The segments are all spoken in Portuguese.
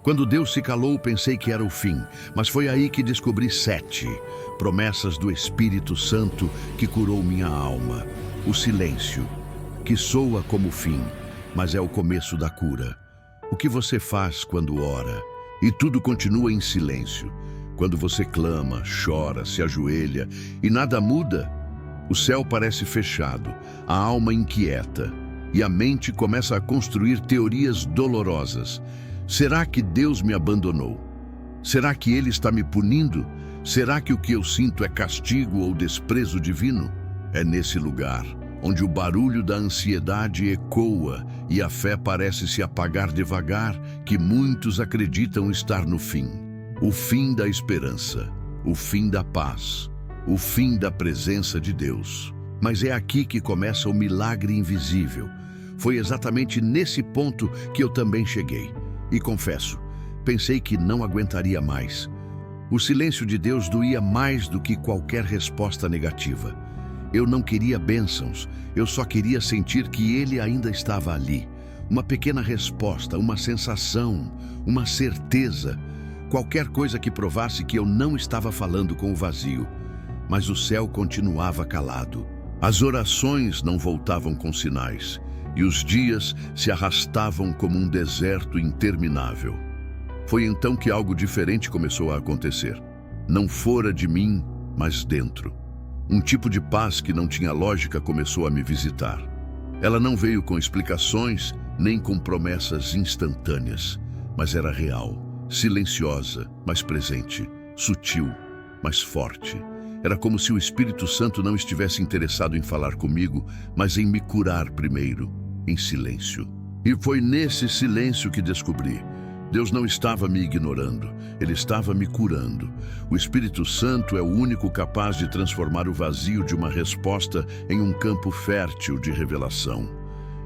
Quando Deus se calou, pensei que era o fim, mas foi aí que descobri 7 promessas do Espírito Santo que curou minha alma. O silêncio, que soa como fim, mas é o começo da cura. O que você faz quando ora? E tudo continua em silêncio. Quando você clama, chora, se ajoelha e nada muda, o céu parece fechado, a alma inquieta e a mente começa a construir teorias dolorosas. Será que Deus me abandonou? Será que Ele está me punindo? Será que o que eu sinto é castigo ou desprezo divino? É nesse lugar, onde o barulho da ansiedade ecoa e a fé parece se apagar devagar, que muitos acreditam estar no fim. O fim da esperança, o fim da paz, o fim da presença de Deus. Mas é aqui que começa o milagre invisível. Foi exatamente nesse ponto que eu também cheguei. E confesso, pensei que não aguentaria mais. O silêncio de Deus doía mais do que qualquer resposta negativa. Eu não queria bênçãos, eu só queria sentir que Ele ainda estava ali. Uma pequena resposta, uma sensação, uma certeza. Qualquer coisa que provasse que eu não estava falando com o vazio. Mas o céu continuava calado. As orações não voltavam com sinais. E os dias se arrastavam como um deserto interminável. Foi então que algo diferente começou a acontecer. Não fora de mim, mas dentro. Um tipo de paz que não tinha lógica começou a me visitar. Ela não veio com explicações, nem com promessas instantâneas, mas era real, silenciosa, mas presente, sutil, mas forte. Era como se o Espírito Santo não estivesse interessado em falar comigo, mas em me curar primeiro, em silêncio. E foi nesse silêncio que descobri: Deus não estava me ignorando, Ele estava me curando. O Espírito Santo é o único capaz de transformar o vazio de uma resposta em um campo fértil de revelação.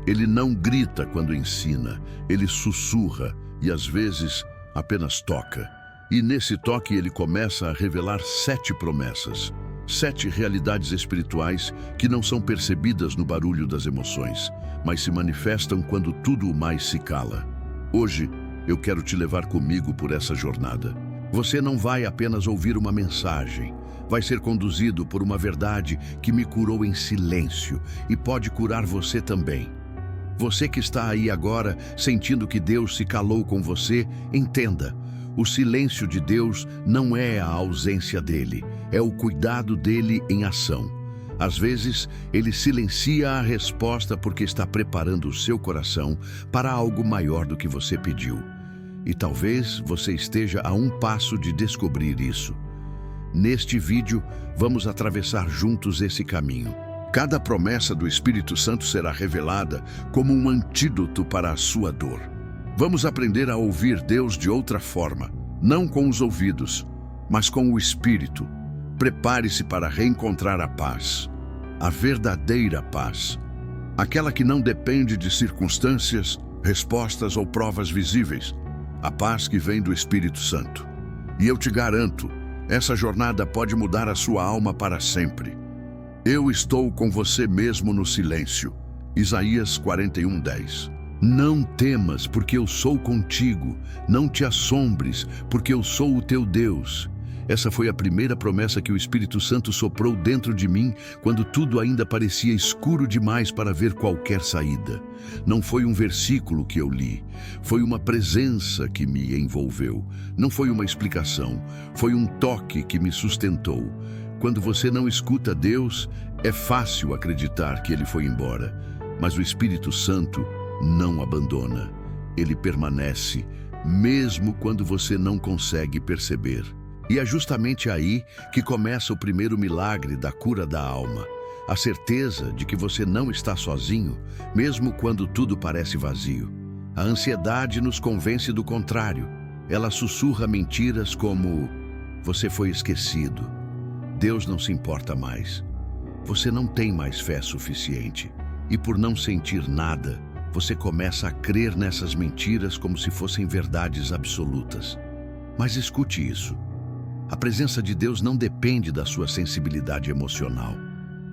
Ele não grita quando ensina, Ele sussurra e às vezes apenas toca. E nesse toque Ele começa a revelar 7 promessas, 7 realidades espirituais que não são percebidas no barulho das emoções, mas se manifestam quando tudo o mais se cala. Hoje, eu quero te levar comigo por essa jornada. Você não vai apenas ouvir uma mensagem, vai ser conduzido por uma verdade que me curou em silêncio e pode curar você também. Você que está aí agora, sentindo que Deus se calou com você, entenda. O silêncio de Deus não é a ausência dele, é o cuidado dele em ação. Às vezes, ele silencia a resposta porque está preparando o seu coração para algo maior do que você pediu. E talvez você esteja a um passo de descobrir isso. Neste vídeo, vamos atravessar juntos esse caminho. Cada promessa do Espírito Santo será revelada como um antídoto para a sua dor. Vamos aprender a ouvir Deus de outra forma, não com os ouvidos, mas com o Espírito. Prepare-se para reencontrar a paz, a verdadeira paz, aquela que não depende de circunstâncias, respostas ou provas visíveis, a paz que vem do Espírito Santo. E eu te garanto, essa jornada pode mudar a sua alma para sempre. Eu estou com você mesmo no silêncio. Isaías 41:10. Não temas, porque eu sou contigo. Não te assombres, porque eu sou o teu Deus. Essa foi a primeira promessa que o Espírito Santo soprou dentro de mim quando tudo ainda parecia escuro demais para ver qualquer saída. Não foi um versículo que eu li, foi uma presença que me envolveu. Não foi uma explicação, foi um toque que me sustentou. Quando você não escuta Deus, é fácil acreditar que Ele foi embora. Mas o Espírito Santo não abandona. Ele permanece, mesmo quando você não consegue perceber. E é justamente aí que começa o primeiro milagre da cura da alma. A certeza de que você não está sozinho, mesmo quando tudo parece vazio. A ansiedade nos convence do contrário. Ela sussurra mentiras como: você foi esquecido, Deus não se importa mais, você não tem mais fé suficiente. E por não sentir nada, você começa a crer nessas mentiras como se fossem verdades absolutas. Mas escute isso. A presença de Deus não depende da sua sensibilidade emocional.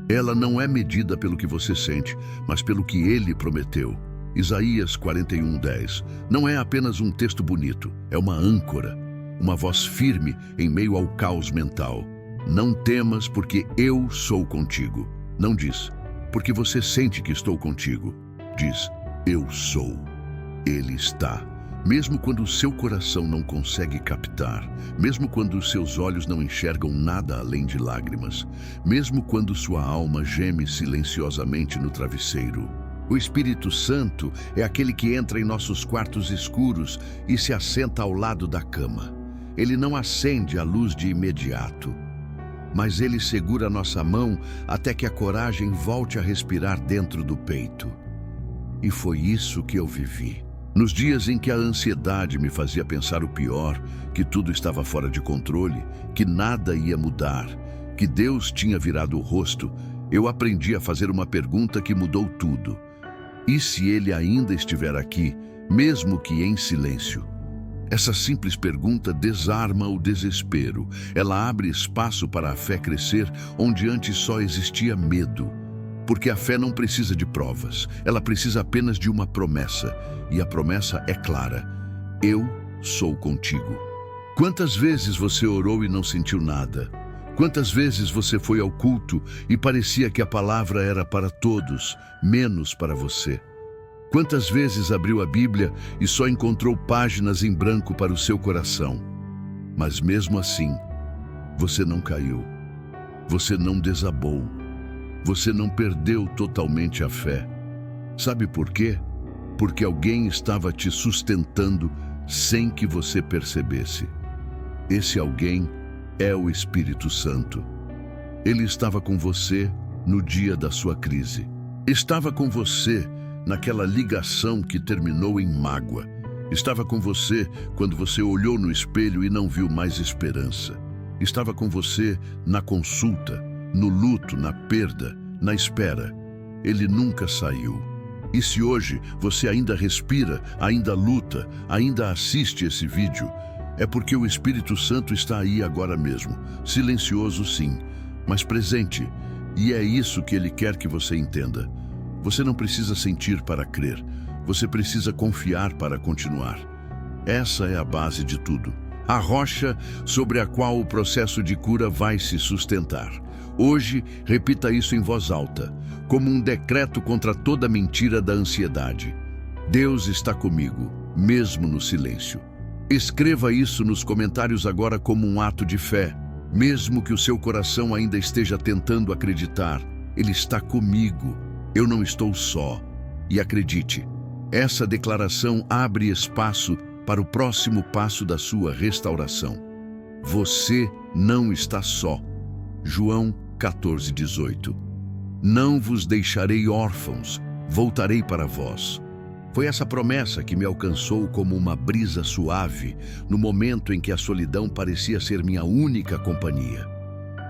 Ela não é medida pelo que você sente, mas pelo que Ele prometeu. Isaías 41:10 não é apenas um texto bonito, é uma âncora, uma voz firme em meio ao caos mental. Não temas, porque eu sou contigo. Não diz, porque você sente que estou contigo. Diz, eu sou. Ele está. Mesmo quando o seu coração não consegue captar, mesmo quando os seus olhos não enxergam nada além de lágrimas, mesmo quando sua alma geme silenciosamente no travesseiro. O Espírito Santo é aquele que entra em nossos quartos escuros e se assenta ao lado da cama. Ele não acende a luz de imediato, mas ele segura nossa mão até que a coragem volte a respirar dentro do peito. E foi isso que eu vivi. Nos dias em que a ansiedade me fazia pensar o pior, que tudo estava fora de controle, que nada ia mudar, que Deus tinha virado o rosto, eu aprendi a fazer uma pergunta que mudou tudo. E se Ele ainda estiver aqui, mesmo que em silêncio? Essa simples pergunta desarma o desespero. Ela abre espaço para a fé crescer onde antes só existia medo. Porque a fé não precisa de provas, ela precisa apenas de uma promessa. E a promessa é clara: eu sou contigo. Quantas vezes você orou e não sentiu nada? Quantas vezes você foi ao culto e parecia que a palavra era para todos, menos para você? Quantas vezes abriu a Bíblia e só encontrou páginas em branco para o seu coração? Mas mesmo assim, você não caiu, você não desabou. Você não perdeu totalmente a fé. Sabe por quê? Porque alguém estava te sustentando sem que você percebesse. Esse alguém é o Espírito Santo. Ele estava com você no dia da sua crise. Estava com você naquela ligação que terminou em mágoa. Estava com você quando você olhou no espelho e não viu mais esperança. Estava com você na consulta, no luto, na perda, na espera. Ele nunca saiu. E se hoje você ainda respira, ainda luta, ainda assiste esse vídeo, é porque o Espírito Santo está aí agora mesmo, silencioso sim, mas presente. E é isso que ele quer que você entenda. Você não precisa sentir para crer, você precisa confiar para continuar. Essa é a base de tudo. A rocha sobre a qual o processo de cura vai se sustentar. Hoje, repita isso em voz alta, como um decreto contra toda mentira da ansiedade. Deus está comigo, mesmo no silêncio. Escreva isso nos comentários agora como um ato de fé. Mesmo que o seu coração ainda esteja tentando acreditar, Ele está comigo. Eu não estou só. E acredite, essa declaração abre espaço para o próximo passo da sua restauração. Você não está só. João 14:18. Não vos deixarei órfãos, voltarei para vós. Foi essa promessa que me alcançou como uma brisa suave no momento em que a solidão parecia ser minha única companhia.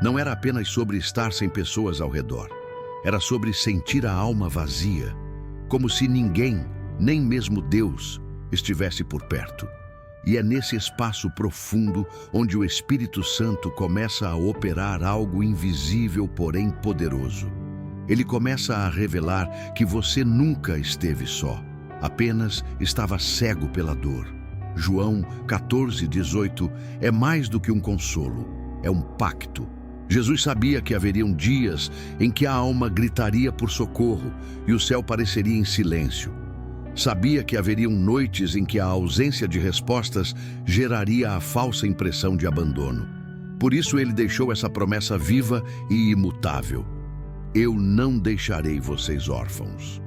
Não era apenas sobre estar sem pessoas ao redor. Era sobre sentir a alma vazia, como se ninguém, nem mesmo Deus, estivesse por perto. E é nesse espaço profundo onde o Espírito Santo começa a operar algo invisível, porém poderoso. Ele começa a revelar que você nunca esteve só, apenas estava cego pela dor. João 14:18 é mais do que um consolo, é um pacto. Jesus sabia que haveriam dias em que a alma gritaria por socorro e o céu pareceria em silêncio. Sabia que haveriam noites em que a ausência de respostas geraria a falsa impressão de abandono. Por isso ele deixou essa promessa viva e imutável: eu não deixarei vocês órfãos.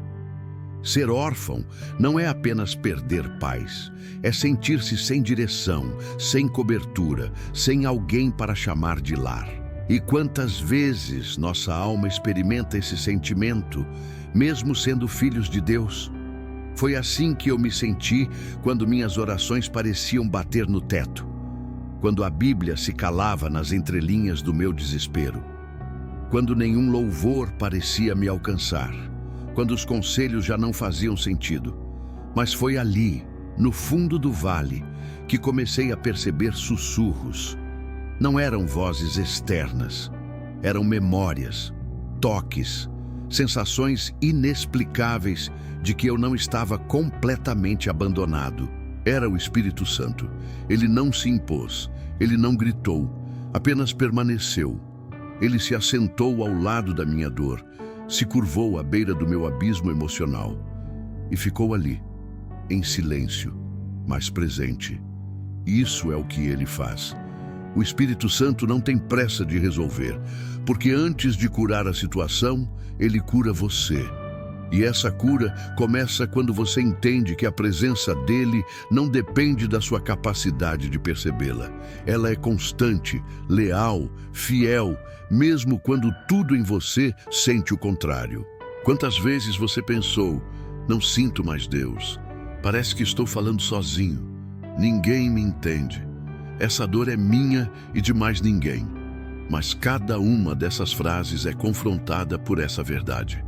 Ser órfão não é apenas perder pais, é sentir-se sem direção, sem cobertura, sem alguém para chamar de lar. E quantas vezes nossa alma experimenta esse sentimento, mesmo sendo filhos de Deus? Foi assim que eu me senti quando minhas orações pareciam bater no teto, quando a Bíblia se calava nas entrelinhas do meu desespero, quando nenhum louvor parecia me alcançar, quando os conselhos já não faziam sentido. Mas foi ali, no fundo do vale, que comecei a perceber sussurros. Não eram vozes externas, eram memórias, toques, sensações inexplicáveis de que eu não estava completamente abandonado. Era o Espírito Santo. Ele não se impôs, ele não gritou, apenas permaneceu. Ele se assentou ao lado da minha dor, se curvou à beira do meu abismo emocional e ficou ali, em silêncio, mas presente. Isso é o que ele faz. O Espírito Santo não tem pressa de resolver, porque antes de curar a situação, ele cura você. E essa cura começa quando você entende que a presença dele não depende da sua capacidade de percebê-la. Ela é constante, leal, fiel, mesmo quando tudo em você sente o contrário. Quantas vezes você pensou, não sinto mais Deus, parece que estou falando sozinho, ninguém me entende, essa dor é minha e de mais ninguém. Mas cada uma dessas frases é confrontada por essa verdade.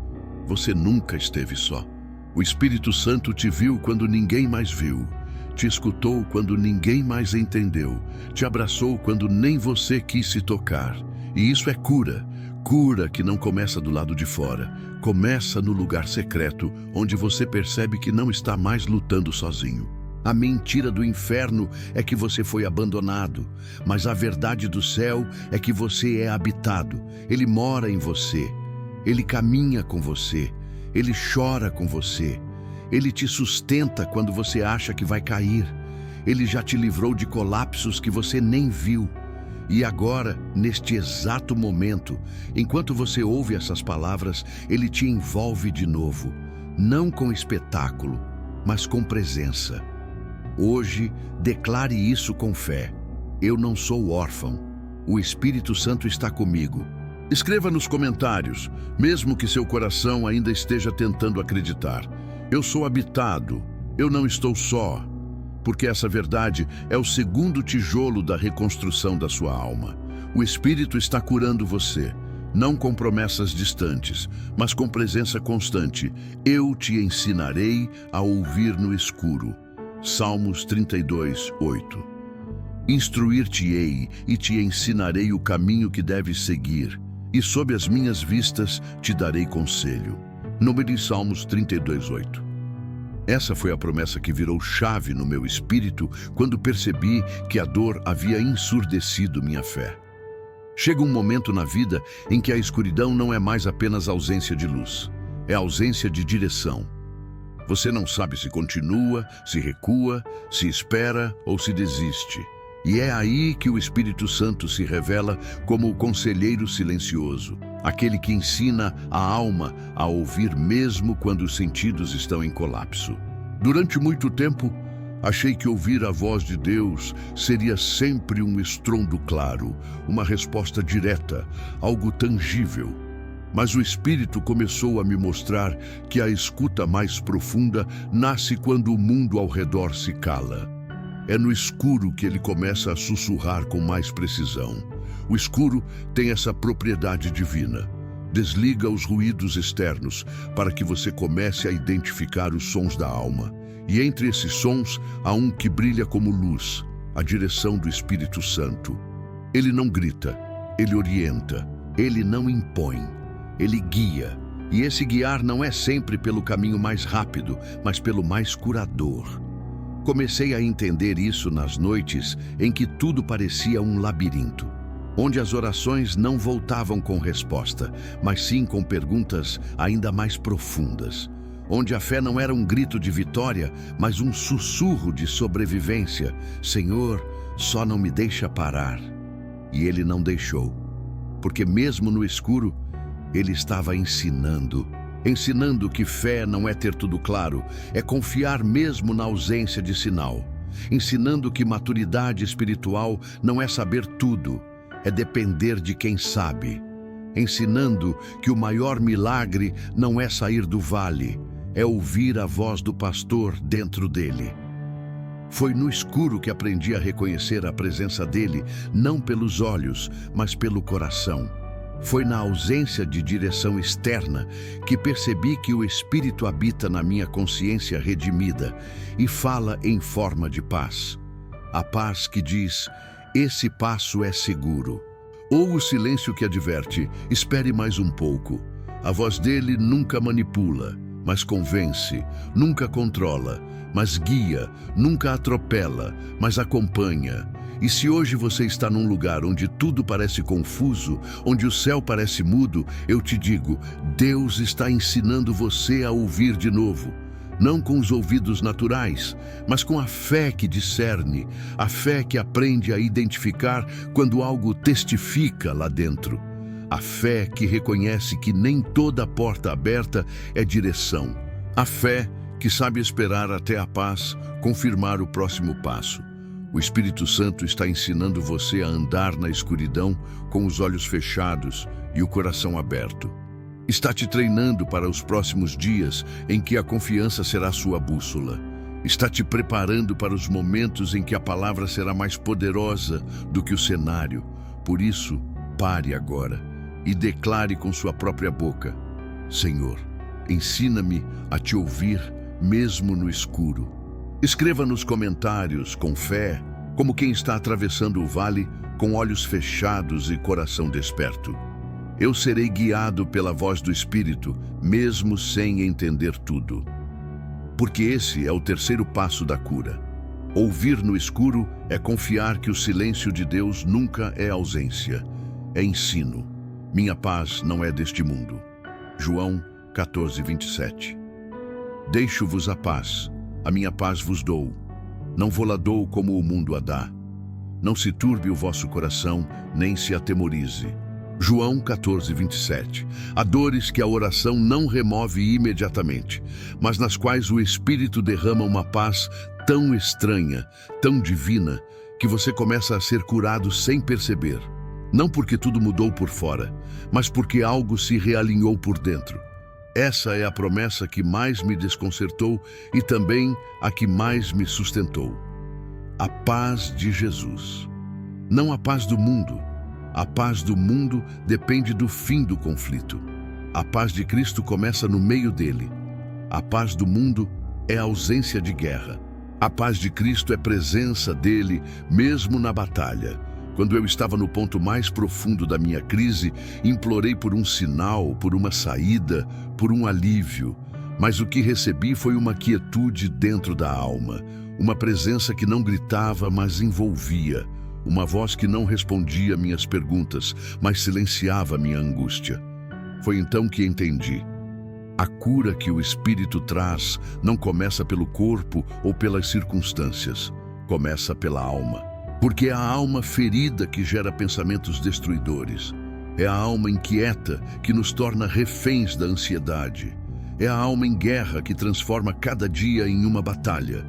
Você nunca esteve só. O Espírito Santo te viu quando ninguém mais viu, te escutou quando ninguém mais entendeu, te abraçou quando nem você quis se tocar. E isso é cura. Cura que não começa do lado de fora, começa no lugar secreto, onde você percebe que não está mais lutando sozinho. A mentira do inferno é que você foi abandonado, mas a verdade do céu é que você é habitado. Ele mora em você. Ele caminha com você, ele chora com você, ele te sustenta quando você acha que vai cair, ele já te livrou de colapsos que você nem viu. E agora, neste exato momento, enquanto você ouve essas palavras, ele te envolve de novo, não com espetáculo, mas com presença. Hoje, declare isso com fé. Eu não sou órfão, o Espírito Santo está comigo. Escreva nos comentários, mesmo que seu coração ainda esteja tentando acreditar. Eu sou habitado, eu não estou só, porque essa verdade é o segundo tijolo da reconstrução da sua alma. O Espírito está curando você, não com promessas distantes, mas com presença constante. Eu te ensinarei a ouvir no escuro. Salmos 32, 8. Instruir-te-ei e te ensinarei o caminho que deves seguir. E sob as minhas vistas te darei conselho. Número de Salmos 32, 8. Essa foi a promessa que virou chave no meu espírito quando percebi que a dor havia ensurdecido minha fé. Chega um momento na vida em que a escuridão não é mais apenas ausência de luz, é ausência de direção. Você não sabe se continua, se recua, se espera ou se desiste. E é aí que o Espírito Santo se revela como o conselheiro silencioso, aquele que ensina a alma a ouvir mesmo quando os sentidos estão em colapso. Durante muito tempo, achei que ouvir a voz de Deus seria sempre um estrondo claro, uma resposta direta, algo tangível. Mas o Espírito começou a me mostrar que a escuta mais profunda nasce quando o mundo ao redor se cala. É no escuro que ele começa a sussurrar com mais precisão. O escuro tem essa propriedade divina. Desliga os ruídos externos para que você comece a identificar os sons da alma. E entre esses sons há um que brilha como luz, a direção do Espírito Santo. Ele não grita, ele orienta, ele não impõe, ele guia. E esse guiar não é sempre pelo caminho mais rápido, mas pelo mais curador. Comecei a entender isso nas noites em que tudo parecia um labirinto, onde as orações não voltavam com resposta, mas sim com perguntas ainda mais profundas, onde a fé não era um grito de vitória, mas um sussurro de sobrevivência. Senhor, só não me deixa parar. E ele não deixou, porque mesmo no escuro, ele estava ensinando que fé não é ter tudo claro, é confiar mesmo na ausência de sinal. Ensinando que maturidade espiritual não é saber tudo, é depender de quem sabe. Ensinando que o maior milagre não é sair do vale, é ouvir a voz do pastor dentro dele. Foi no escuro que aprendi a reconhecer a presença dele, não pelos olhos, mas pelo coração. Foi na ausência de direção externa que percebi que o Espírito habita na minha consciência redimida e fala em forma de paz. A paz que diz, esse passo é seguro. Ou o silêncio que adverte, espere mais um pouco. A voz dele nunca manipula, mas convence, nunca controla, mas guia, nunca atropela, mas acompanha. E se hoje você está num lugar onde tudo parece confuso, onde o céu parece mudo, eu te digo, Deus está ensinando você a ouvir de novo. Não com os ouvidos naturais, mas com a fé que discerne, a fé que aprende a identificar quando algo testifica lá dentro. A fé que reconhece que nem toda porta aberta é direção. A fé que sabe esperar até a paz confirmar o próximo passo. O Espírito Santo está ensinando você a andar na escuridão com os olhos fechados e o coração aberto. Está te treinando para os próximos dias em que a confiança será sua bússola. Está te preparando para os momentos em que a palavra será mais poderosa do que o cenário. Por isso, pare agora e declare com sua própria boca: Senhor, ensina-me a te ouvir mesmo no escuro. Escreva nos comentários com fé, como quem está atravessando o vale com olhos fechados e coração desperto. Eu serei guiado pela voz do Espírito, mesmo sem entender tudo. Porque esse é o terceiro passo da cura. Ouvir no escuro é confiar que o silêncio de Deus nunca é ausência, é ensino. Minha paz não é deste mundo. João 14:27. Deixo-vos a paz. A minha paz vos dou. Não vou-la dou como o mundo a dá. Não se turbe o vosso coração, nem se atemorize. João 14:27. Há dores que a oração não remove imediatamente, mas nas quais o Espírito derrama uma paz tão estranha, tão divina, que você começa a ser curado sem perceber. Não porque tudo mudou por fora, mas porque algo se realinhou por dentro. Essa é a promessa que mais me desconcertou e também a que mais me sustentou. A paz de Jesus. Não a paz do mundo. A paz do mundo depende do fim do conflito. A paz de Cristo começa no meio dele. A paz do mundo é ausência de guerra. A paz de Cristo é presença dele, mesmo na batalha. Quando eu estava no ponto mais profundo da minha crise, implorei por um sinal, por uma saída, por um alívio. Mas o que recebi foi uma quietude dentro da alma, uma presença que não gritava, mas envolvia, uma voz que não respondia minhas perguntas, mas silenciava minha angústia. Foi então que entendi. A cura que o Espírito traz não começa pelo corpo ou pelas circunstâncias, começa pela alma. Porque é a alma ferida que gera pensamentos destruidores. É a alma inquieta que nos torna reféns da ansiedade. É a alma em guerra que transforma cada dia em uma batalha.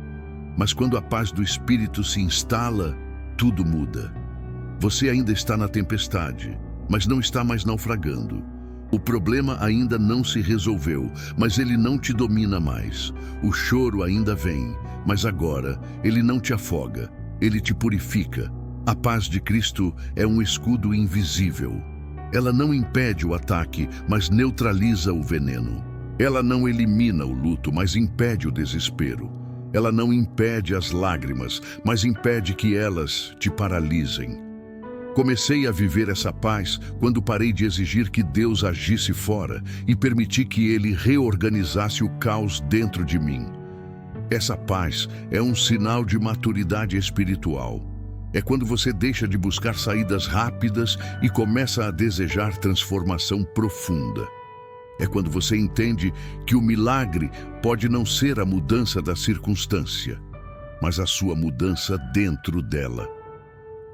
Mas quando a paz do Espírito se instala, tudo muda. Você ainda está na tempestade, mas não está mais naufragando. O problema ainda não se resolveu, mas ele não te domina mais. O choro ainda vem, mas agora ele não te afoga. Ele te purifica. A paz de Cristo é um escudo invisível. Ela não impede o ataque, mas neutraliza o veneno. Ela não elimina o luto, mas impede o desespero. Ela não impede as lágrimas, mas impede que elas te paralisem. Comecei a viver essa paz quando parei de exigir que Deus agisse fora e permiti que Ele reorganizasse o caos dentro de mim. Essa paz é um sinal de maturidade espiritual. É quando você deixa de buscar saídas rápidas e começa a desejar transformação profunda. É quando você entende que o milagre pode não ser a mudança da circunstância, mas a sua mudança dentro dela.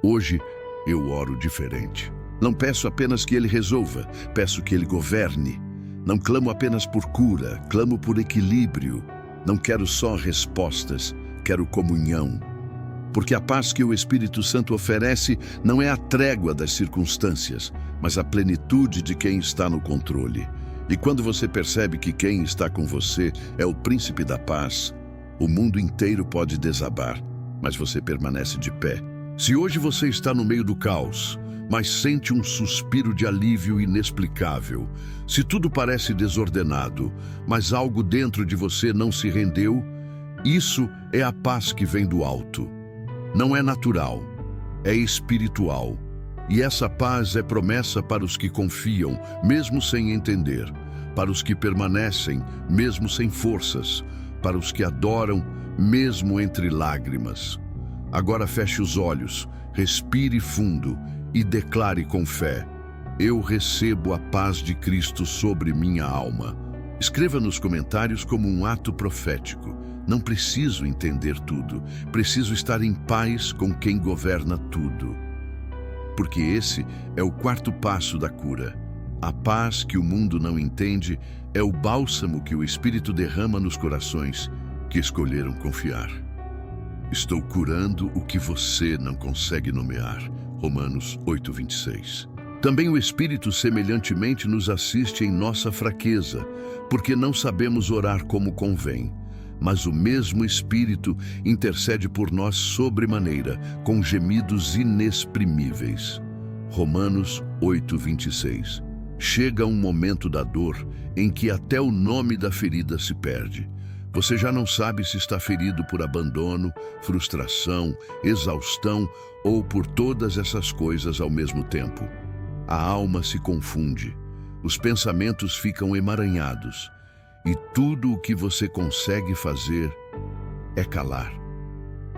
Hoje, eu oro diferente. Não peço apenas que Ele resolva, peço que Ele governe. Não clamo apenas por cura, clamo por equilíbrio. Não quero só respostas, quero comunhão. Porque a paz que o Espírito Santo oferece não é a trégua das circunstâncias, mas a plenitude de quem está no controle. E quando você percebe que quem está com você é o príncipe da paz, o mundo inteiro pode desabar, mas você permanece de pé. Se hoje você está no meio do caos, mas sente um suspiro de alívio inexplicável, se tudo parece desordenado, mas algo dentro de você não se rendeu, isso é a paz que vem do alto. Não é natural, é espiritual. E essa paz é promessa para os que confiam, mesmo sem entender. para os que permanecem, mesmo sem forças, para os que adoram, mesmo entre lágrimas. Agora feche os olhos, respire fundo e declare com fé: eu recebo a paz de Cristo sobre minha alma. Escreva nos comentários como um ato profético. Não preciso entender tudo, preciso estar em paz com quem governa tudo. Porque esse é o quarto passo da cura. A paz que o mundo não entende é o bálsamo que o Espírito derrama nos corações que escolheram confiar. Estou curando o que você não consegue nomear. Romanos 8:26. Também o Espírito semelhantemente nos assiste em nossa fraqueza, porque não sabemos orar como convém. Mas o mesmo Espírito intercede por nós sobremaneira, com gemidos inexprimíveis. Romanos 8:26. Chega um momento da dor em que até o nome da ferida se perde. Você já não sabe se está ferido por abandono, frustração, exaustão ou por todas essas coisas ao mesmo tempo. A alma se confunde, os pensamentos ficam emaranhados e tudo o que você consegue fazer é calar.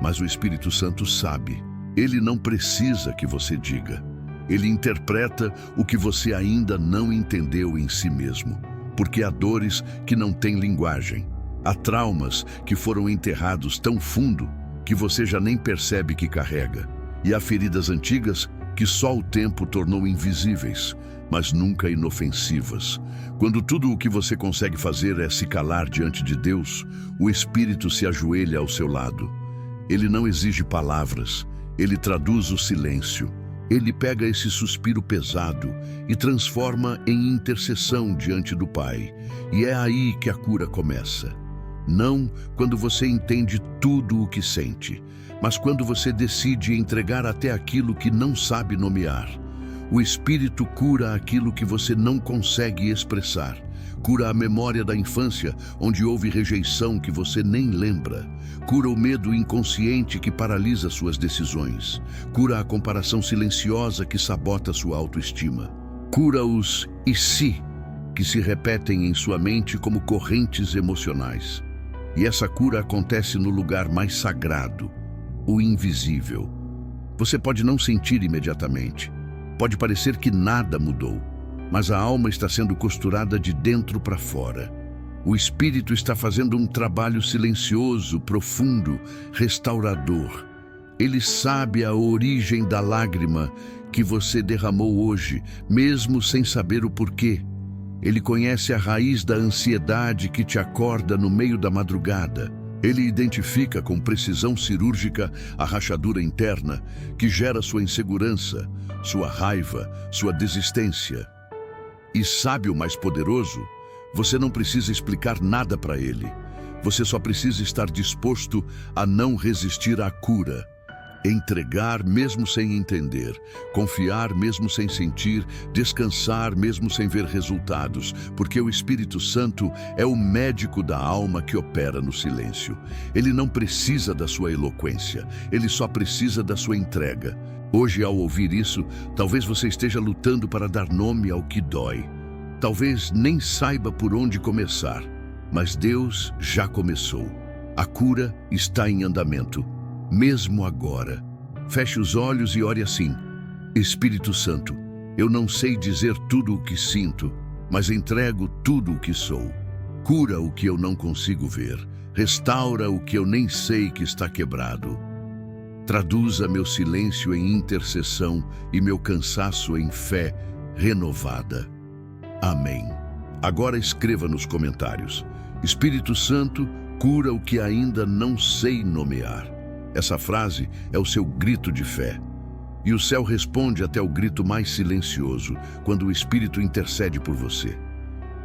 Mas o Espírito Santo sabe, ele não precisa que você diga. Ele interpreta o que você ainda não entendeu em si mesmo, porque há dores que não têm linguagem. Há traumas que foram enterrados tão fundo que você já nem percebe que carrega. E há feridas antigas que só o tempo tornou invisíveis, mas nunca inofensivas. Quando tudo o que você consegue fazer é se calar diante de Deus, o Espírito se ajoelha ao seu lado. Ele não exige palavras, ele traduz o silêncio. Ele pega esse suspiro pesado e transforma em intercessão diante do Pai. E é aí que a cura começa. Não quando você entende tudo o que sente, mas quando você decide entregar até aquilo que não sabe nomear. O Espírito cura aquilo que você não consegue expressar. Cura a memória da infância, onde houve rejeição que você nem lembra. Cura o medo inconsciente que paralisa suas decisões. Cura a comparação silenciosa que sabota sua autoestima. Cura os "e se" que se repetem em sua mente como correntes emocionais. E essa cura acontece no lugar mais sagrado, o invisível. Você pode não sentir imediatamente. Pode parecer que nada mudou, mas a alma está sendo costurada de dentro para fora. O Espírito está fazendo um trabalho silencioso, profundo, restaurador. Ele sabe a origem da lágrima que você derramou hoje, mesmo sem saber o porquê. Ele conhece a raiz da ansiedade que te acorda no meio da madrugada. Ele identifica com precisão cirúrgica a rachadura interna que gera sua insegurança, sua raiva, sua desistência. E sabe o mais poderoso? Você não precisa explicar nada para ele. Você só precisa estar disposto a não resistir à cura. Entregar mesmo sem entender, confiar mesmo sem sentir, descansar mesmo sem ver resultados, porque o Espírito Santo é o médico da alma que opera no silêncio. Ele não precisa da sua eloquência, ele só precisa da sua entrega. Hoje, ao ouvir isso, talvez você esteja lutando para dar nome ao que dói. Talvez nem saiba por onde começar, mas Deus já começou. A cura está em andamento. Mesmo agora, feche os olhos e ore assim: Espírito Santo, eu não sei dizer tudo o que sinto, mas entrego tudo o que sou. Cura o que eu não consigo ver, restaura o que eu nem sei que está quebrado. Traduza meu silêncio em intercessão e meu cansaço em fé renovada. Amém. Agora escreva nos comentários: Espírito Santo, cura o que ainda não sei nomear. Essa frase é o seu grito de fé. E o céu responde até o grito mais silencioso, quando o Espírito intercede por você.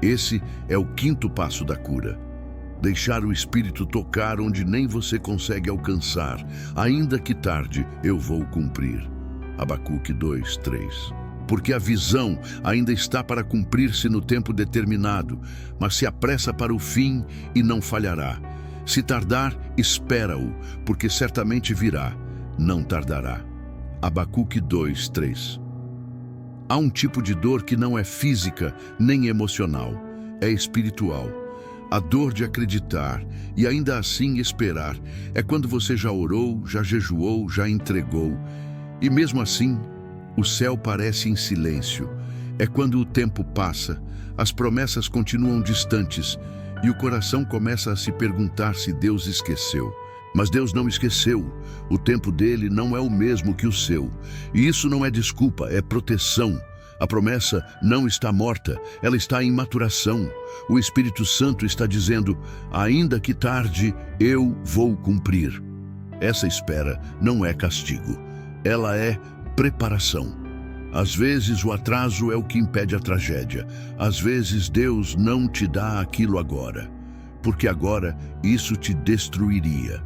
Esse é o quinto passo da cura. Deixar o Espírito tocar onde nem você consegue alcançar. Ainda que tarde, eu vou cumprir. Abacuque 2:3. Porque a visão ainda está para cumprir-se no tempo determinado, mas se apressa para o fim e não falhará. Se tardar, espera-o, porque certamente virá, não tardará. Abacuque 2:3. Há um tipo de dor que não é física nem emocional. é espiritual. A dor de acreditar e ainda assim esperar é quando você já orou, já jejuou, já entregou. E mesmo assim, o céu parece em silêncio. É quando o tempo passa, as promessas continuam distantes e o coração começa a se perguntar se Deus esqueceu. Mas Deus não esqueceu. O tempo dele não é o mesmo que o seu. E isso não é desculpa, é proteção. A promessa não está morta, ela está em maturação. O Espírito Santo está dizendo, ainda que tarde, eu vou cumprir. Essa espera não é castigo, ela é preparação. Às vezes o atraso é o que impede a tragédia. Às vezes Deus não te dá aquilo agora, porque agora isso te destruiria.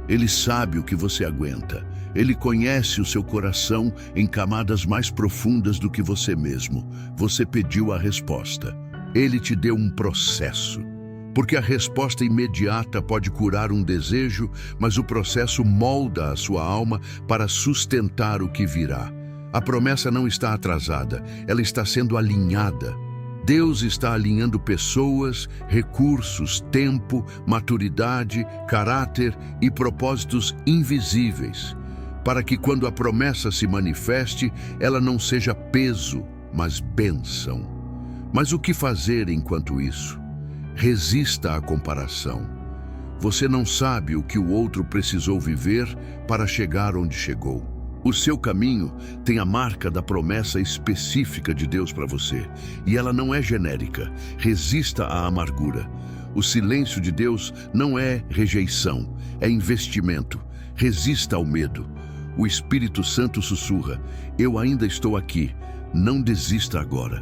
Ele sabe o que você aguenta. Ele conhece o seu coração em camadas mais profundas do que você mesmo. Você pediu a resposta. Ele te deu um processo. Porque a resposta imediata pode curar um desejo, mas o processo molda a sua alma para sustentar o que virá. A promessa não está atrasada, ela está sendo alinhada. Deus está alinhando pessoas, recursos, tempo, maturidade, caráter e propósitos invisíveis, para que quando a promessa se manifeste, ela não seja peso, mas bênção. Mas o que fazer enquanto isso? Resista à comparação. Você não sabe o que o outro precisou viver para chegar onde chegou. O seu caminho tem a marca da promessa específica de Deus para você, e ela não é genérica. Resista à amargura. O silêncio de Deus não é rejeição, é investimento. Resista ao medo. O Espírito Santo sussurra, eu ainda estou aqui, não desista agora.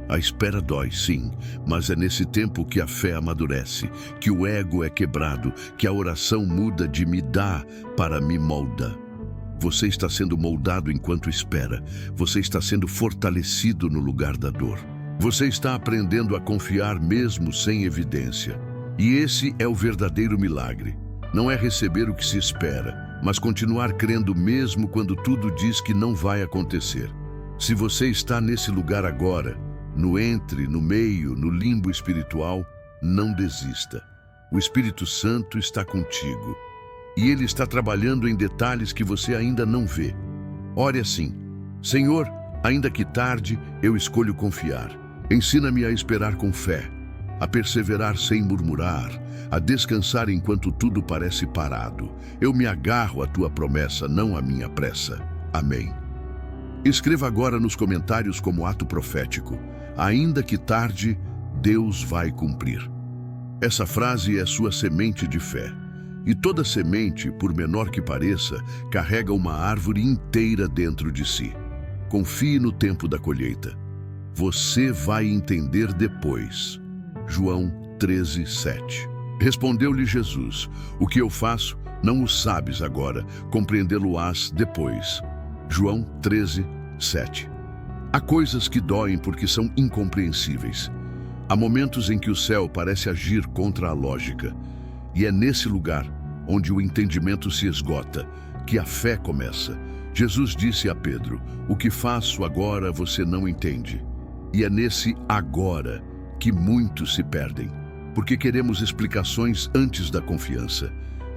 A espera dói, sim, mas é nesse tempo que a fé amadurece, que o ego é quebrado, que a oração muda de me dá para me molda. Você está sendo moldado enquanto espera. Você está sendo fortalecido no lugar da dor. Você está aprendendo a confiar mesmo sem evidência. E esse é o verdadeiro milagre. Não é receber o que se espera, mas continuar crendo mesmo quando tudo diz que não vai acontecer. Se você está nesse lugar agora, no entre, no meio, no limbo espiritual, não desista. O Espírito Santo está contigo. E Ele está trabalhando em detalhes que você ainda não vê. Ore assim, Senhor, ainda que tarde, eu escolho confiar. Ensina-me a esperar com fé, a perseverar sem murmurar, a descansar enquanto tudo parece parado. Eu me agarro à tua promessa, não à minha pressa. Amém. Escreva agora nos comentários como ato profético, ainda que tarde, Deus vai cumprir. Essa frase é sua semente de fé. E toda semente, por menor que pareça, carrega uma árvore inteira dentro de si. Confie no tempo da colheita. Você vai entender depois. João 13:7. Respondeu-lhe Jesus, o que eu faço, não o sabes agora, compreendê-lo-ás depois. João 13:7. Há coisas que doem porque são incompreensíveis. Há momentos em que o céu parece agir contra a lógica. E é nesse lugar, onde o entendimento se esgota, que a fé começa. Jesus disse a Pedro, o que faço agora você não entende. E é nesse agora que muitos se perdem, porque queremos explicações antes da confiança.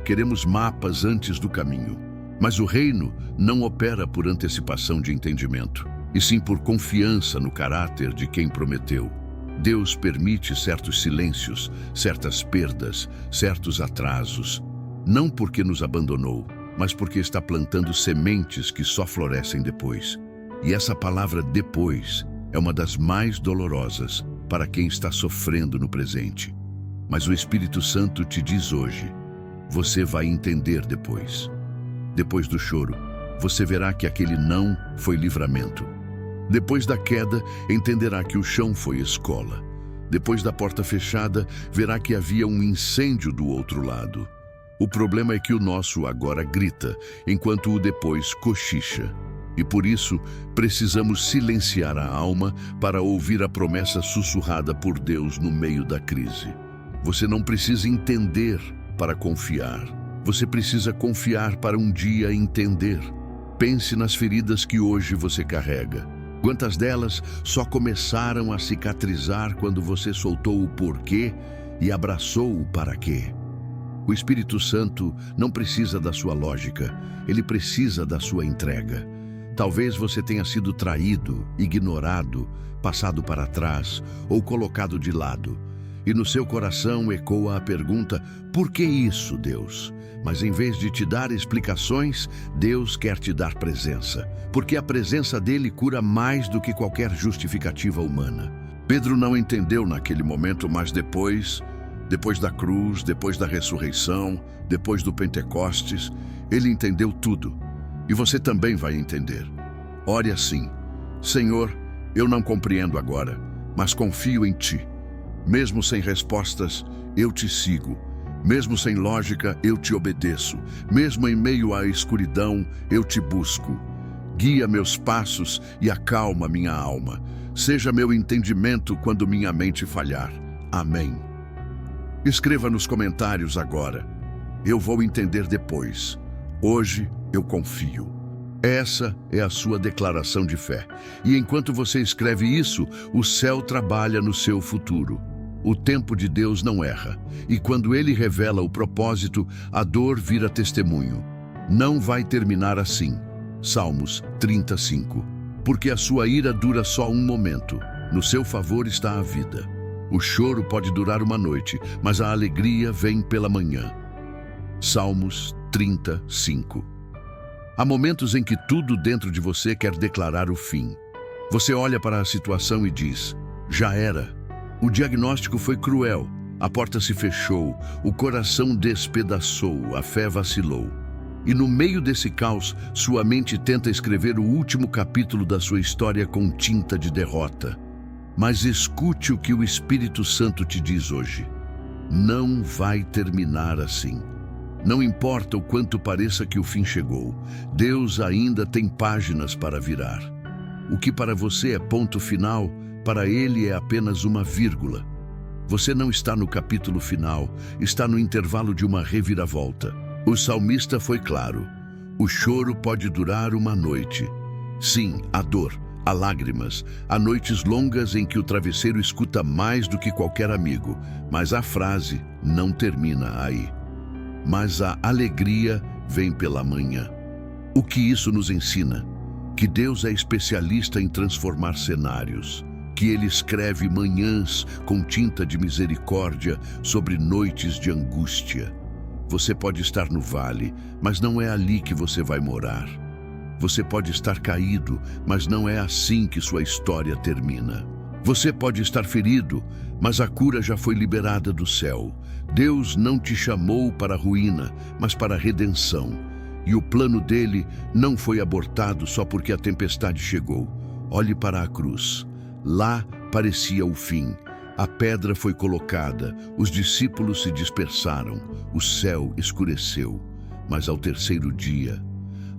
Queremos mapas antes do caminho. Mas o reino não opera por antecipação de entendimento, e sim por confiança no caráter de quem prometeu. Deus permite certos silêncios, certas perdas, certos atrasos, não porque nos abandonou, mas porque está plantando sementes que só florescem depois. E essa palavra depois é uma das mais dolorosas para quem está sofrendo no presente. Mas o Espírito Santo te diz hoje, você vai entender depois. Depois do choro, você verá que aquele não foi livramento. Depois da queda, entenderá que o chão foi escola. Depois da porta fechada, verá que havia um incêndio do outro lado. O problema é que o nosso agora grita, enquanto o depois cochicha. E por isso, precisamos silenciar a alma para ouvir a promessa sussurrada por Deus no meio da crise. Você não precisa entender para confiar. Você precisa confiar para um dia entender. Pense nas feridas que hoje você carrega. Quantas delas só começaram a cicatrizar quando você soltou o porquê e abraçou o para quê? O Espírito Santo não precisa da sua lógica, ele precisa da sua entrega. Talvez você tenha sido traído, ignorado, passado para trás ou colocado de lado. E no seu coração ecoa a pergunta: por que isso, Deus? Mas em vez de te dar explicações, Deus quer te dar presença, porque a presença dele cura mais do que qualquer justificativa humana. Pedro não entendeu naquele momento, mas depois da cruz, depois da ressurreição, depois do Pentecostes, ele entendeu tudo. E você também vai entender. Ore assim: Senhor, eu não compreendo agora, mas confio em Ti. Mesmo sem respostas, eu Te sigo. Mesmo sem lógica, eu Te obedeço. Mesmo em meio à escuridão, eu Te busco. Guia meus passos e acalma minha alma. Seja meu entendimento quando minha mente falhar. Amém. Escreva nos comentários agora: eu vou entender depois. Hoje eu confio. Essa é a sua declaração de fé. E enquanto você escreve isso, o céu trabalha no seu futuro. O tempo de Deus não erra. E quando Ele revela o propósito, a dor vira testemunho. Não vai terminar assim. Salmos 35. Porque a sua ira dura só um momento. No seu favor está a vida. O choro pode durar uma noite, mas a alegria vem pela manhã. Salmos 35. Há momentos em que tudo dentro de você quer declarar o fim. Você olha para a situação e diz: já era. O diagnóstico foi cruel, a porta se fechou, o coração despedaçou, a fé vacilou. E no meio desse caos, sua mente tenta escrever o último capítulo da sua história com tinta de derrota. Mas escute o que o Espírito Santo te diz hoje: não vai terminar assim. Não importa o quanto pareça que o fim chegou, Deus ainda tem páginas para virar. O que para você é ponto final, para Ele é apenas uma vírgula. Você não está no capítulo final, está no intervalo de uma reviravolta. O salmista foi claro: o choro pode durar uma noite. Sim, há dor, há lágrimas, há noites longas em que o travesseiro escuta mais do que qualquer amigo, mas a frase não termina aí. Mas a alegria vem pela manhã. O que isso nos ensina? Que Deus é especialista em transformar cenários, que Ele escreve manhãs com tinta de misericórdia sobre noites de angústia. Você pode estar no vale, mas não é ali que você vai morar. Você pode estar caído, mas não é assim que sua história termina. Você pode estar ferido, mas a cura já foi liberada do céu. Deus não te chamou para a ruína, mas para a redenção. E o plano dele não foi abortado só porque a tempestade chegou. Olhe para a cruz. Lá parecia o fim. A pedra foi colocada, os discípulos se dispersaram, o céu escureceu. Mas ao terceiro dia,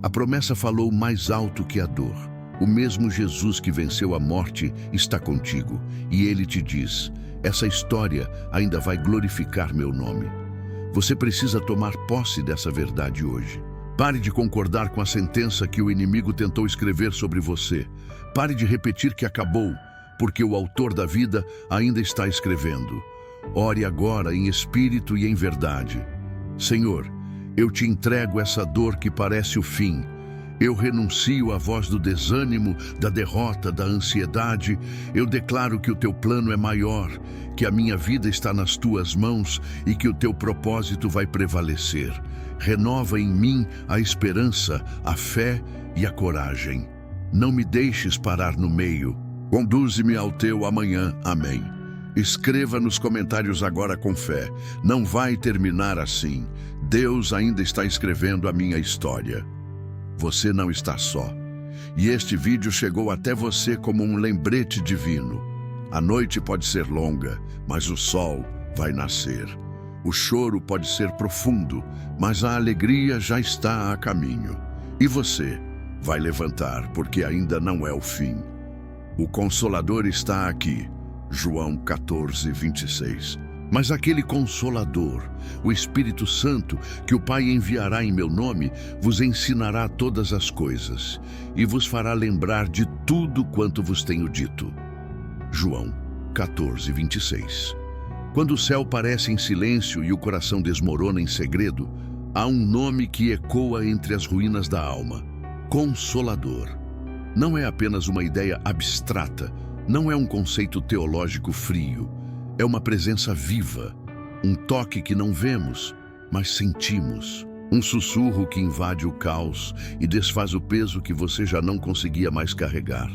a promessa falou mais alto que a dor. O mesmo Jesus que venceu a morte está contigo, e Ele te diz: essa história ainda vai glorificar meu nome. Você precisa tomar posse dessa verdade hoje. Pare de concordar com a sentença que o inimigo tentou escrever sobre você. Pare de repetir que acabou, porque o autor da vida ainda está escrevendo. Ore agora em espírito e em verdade. Senhor, eu te entrego essa dor que parece o fim. Eu renuncio à voz do desânimo, da derrota, da ansiedade. Eu declaro que o teu plano é maior, que a minha vida está nas tuas mãos e que o teu propósito vai prevalecer. Renova em mim a esperança, a fé e a coragem. Não me deixes parar no meio. Conduze-me ao teu amanhã. Amém. Escreva nos comentários agora com fé. Não vai terminar assim. Deus ainda está escrevendo a minha história. Você não está só. E este vídeo chegou até você como um lembrete divino. A noite pode ser longa, mas o sol vai nascer. O choro pode ser profundo, mas a alegria já está a caminho. E você vai levantar, porque ainda não é o fim. O Consolador está aqui. João 14, 26. Mas aquele Consolador, o Espírito Santo, que o Pai enviará em meu nome, vos ensinará todas as coisas e vos fará lembrar de tudo quanto vos tenho dito. João 14, 26. Quando o céu parece em silêncio e o coração desmorona em segredo, há um nome que ecoa entre as ruínas da alma: Consolador. Não é apenas uma ideia abstrata, não é um conceito teológico frio. É uma presença viva, um toque que não vemos, mas sentimos. Um sussurro que invade o caos e desfaz o peso que você já não conseguia mais carregar.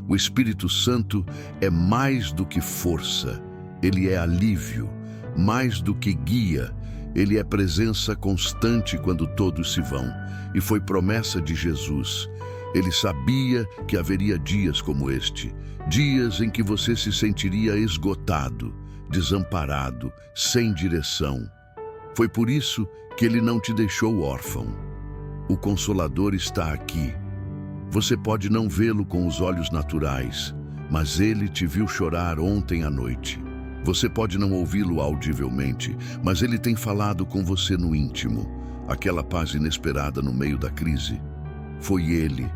O Espírito Santo é mais do que força, ele é alívio. Mais do que guia, ele é presença constante quando todos se vão. E foi promessa de Jesus. Ele sabia que haveria dias como este, dias em que você se sentiria esgotado, desamparado, sem direção. Foi por isso que ele não te deixou órfão. O Consolador está aqui. Você pode não vê-lo com os olhos naturais, mas ele te viu chorar ontem à noite. Você pode não ouvi-lo audivelmente, mas ele tem falado com você no íntimo. Aquela paz inesperada no meio da crise. Foi ele.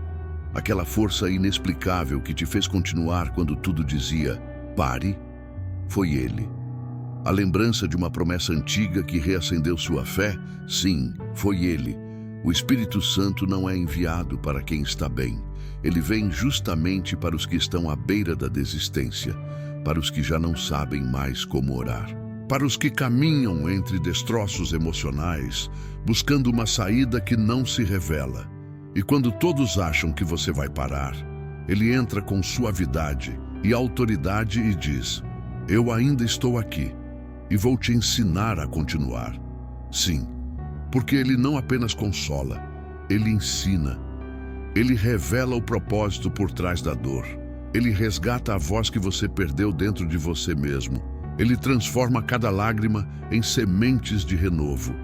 Aquela força inexplicável que te fez continuar quando tudo dizia pare. Foi ele. A lembrança de uma promessa antiga que reacendeu sua fé? Sim, foi ele. O Espírito Santo não é enviado para quem está bem. Ele vem justamente para os que estão à beira da desistência, para os que já não sabem mais como orar, para os que caminham entre destroços emocionais, buscando uma saída que não se revela. E quando todos acham que você vai parar, ele entra com suavidade e autoridade e diz: eu ainda estou aqui e vou te ensinar a continuar. Sim, porque ele não apenas consola, ele ensina. Ele revela o propósito por trás da dor. Ele resgata a voz que você perdeu dentro de você mesmo. Ele transforma cada lágrima em sementes de renovo.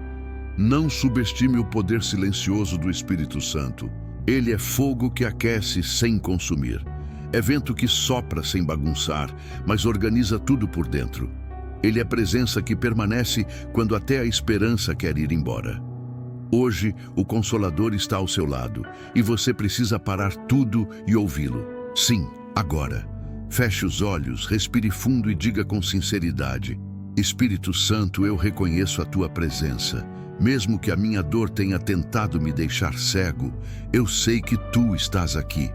Não subestime o poder silencioso do Espírito Santo. Ele é fogo que aquece sem consumir. É vento que sopra sem bagunçar, mas organiza tudo por dentro. Ele é presença que permanece quando até a esperança quer ir embora. Hoje, o Consolador está ao seu lado, e você precisa parar tudo e ouvi-lo. Sim, agora. Feche os olhos, respire fundo e diga com sinceridade: Espírito Santo, eu reconheço a tua presença. Mesmo que a minha dor tenha tentado me deixar cego, eu sei que tu estás aqui.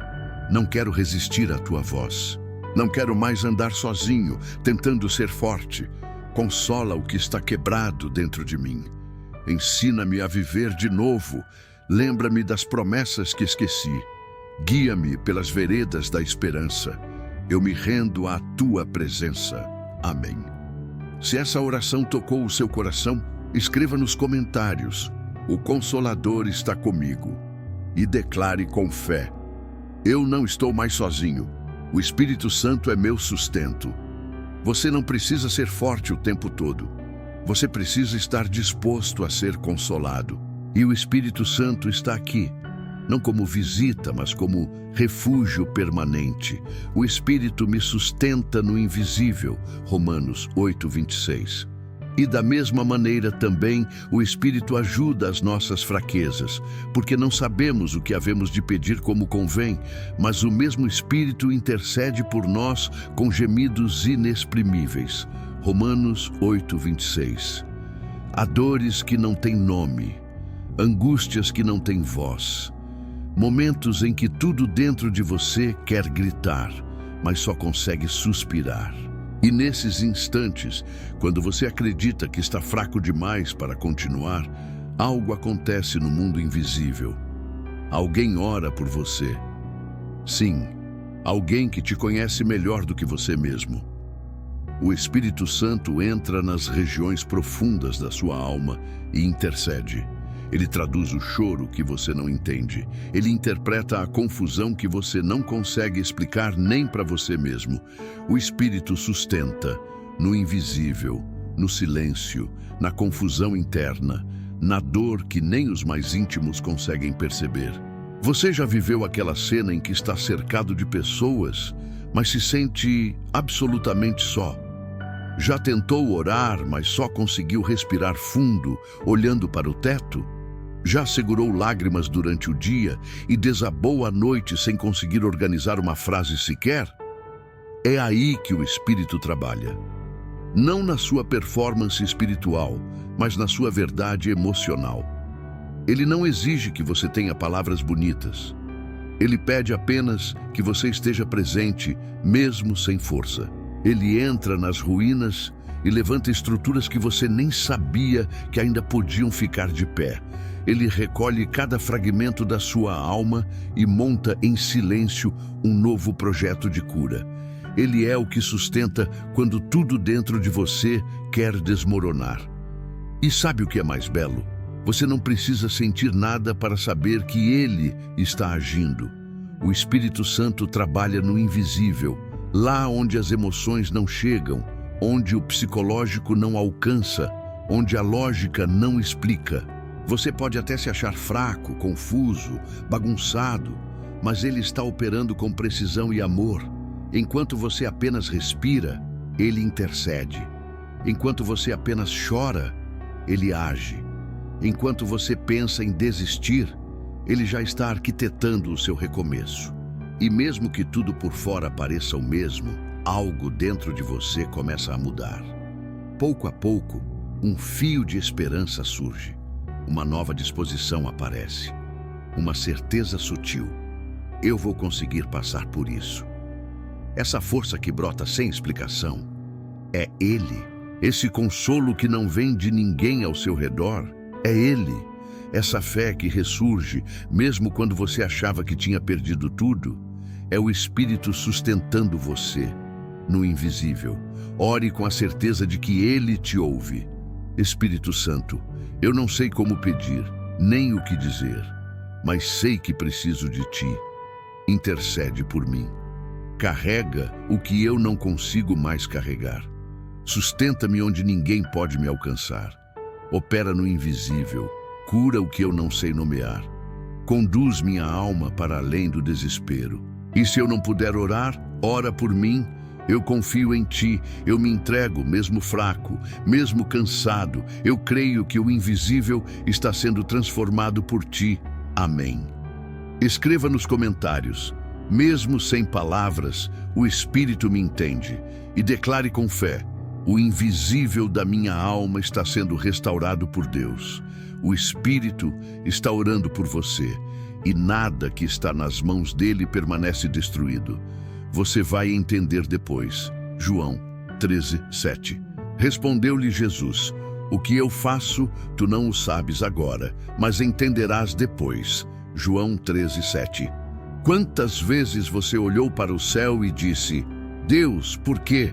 Não quero resistir à tua voz. Não quero mais andar sozinho, tentando ser forte. Consola o que está quebrado dentro de mim. Ensina-me a viver de novo. Lembra-me das promessas que esqueci. Guia-me pelas veredas da esperança. Eu me rendo à tua presença. Amém. Se essa oração tocou o seu coração, escreva nos comentários: o Consolador está comigo. E declare com fé: eu não estou mais sozinho. O Espírito Santo é meu sustento. Você não precisa ser forte o tempo todo. Você precisa estar disposto a ser consolado. E o Espírito Santo está aqui, não como visita, mas como refúgio permanente. O Espírito me sustenta no invisível. Romanos 8, 26. E da mesma maneira também o Espírito ajuda as nossas fraquezas, porque não sabemos o que havemos de pedir como convém, mas o mesmo Espírito intercede por nós com gemidos inexprimíveis. Romanos 8, 26. Há dores que não têm nome, angústias que não têm voz, momentos em que tudo dentro de você quer gritar, mas só consegue suspirar. E nesses instantes, quando você acredita que está fraco demais para continuar, algo acontece no mundo invisível. Alguém ora por você. Sim, alguém que te conhece melhor do que você mesmo. O Espírito Santo entra nas regiões profundas da sua alma e intercede. Ele traduz o choro que você não entende. Ele interpreta a confusão que você não consegue explicar nem para você mesmo. O Espírito sustenta no invisível, no silêncio, na confusão interna, na dor que nem os mais íntimos conseguem perceber. Você já viveu aquela cena em que está cercado de pessoas, mas se sente absolutamente só? Já tentou orar, mas só conseguiu respirar fundo, olhando para o teto? Já segurou lágrimas durante o dia e desabou à noite sem conseguir organizar uma frase sequer? É aí que o Espírito trabalha. Não na sua performance espiritual, mas na sua verdade emocional. Ele não exige que você tenha palavras bonitas. Ele pede apenas que você esteja presente, mesmo sem força. Ele entra nas ruínas e levanta estruturas que você nem sabia que ainda podiam ficar de pé. Ele recolhe cada fragmento da sua alma e monta em silêncio um novo projeto de cura. Ele é o que sustenta quando tudo dentro de você quer desmoronar. E sabe o que é mais belo? Você não precisa sentir nada para saber que Ele está agindo. O Espírito Santo trabalha no invisível, lá onde as emoções não chegam, onde o psicológico não alcança, onde a lógica não explica. Você pode até se achar fraco, confuso, bagunçado, mas Ele está operando com precisão e amor. Enquanto você apenas respira, Ele intercede. Enquanto você apenas chora, Ele age. Enquanto você pensa em desistir, Ele já está arquitetando o seu recomeço. E mesmo que tudo por fora pareça o mesmo, algo dentro de você começa a mudar. Pouco a pouco, um fio de esperança surge. Uma nova disposição aparece. Uma certeza sutil. Eu vou conseguir passar por isso. Essa força que brota sem explicação é Ele. Esse consolo que não vem de ninguém ao seu redor é Ele. Essa fé que ressurge, mesmo quando você achava que tinha perdido tudo, é o Espírito sustentando você no invisível. Ore com a certeza de que Ele te ouve. Espírito Santo, eu não sei como pedir, nem o que dizer, mas sei que preciso de Ti. Intercede por mim. Carrega o que eu não consigo mais carregar. Sustenta-me onde ninguém pode me alcançar. Opera no invisível. Cura o que eu não sei nomear. Conduz minha alma para além do desespero. E se eu não puder orar, ora por mim. Eu confio em Ti, eu me entrego, mesmo fraco, mesmo cansado. Eu creio que o invisível está sendo transformado por Ti. Amém. Escreva nos comentários: mesmo sem palavras, o Espírito me entende. E declare com fé: o invisível da minha alma está sendo restaurado por Deus. O Espírito está orando por você, e nada que está nas mãos dele permanece destruído. Você vai entender depois. João 13:7. Respondeu-lhe Jesus: o que eu faço, tu não o sabes agora, mas entenderás depois. João 13:7. Quantas vezes você olhou para o céu e disse: Deus, por quê?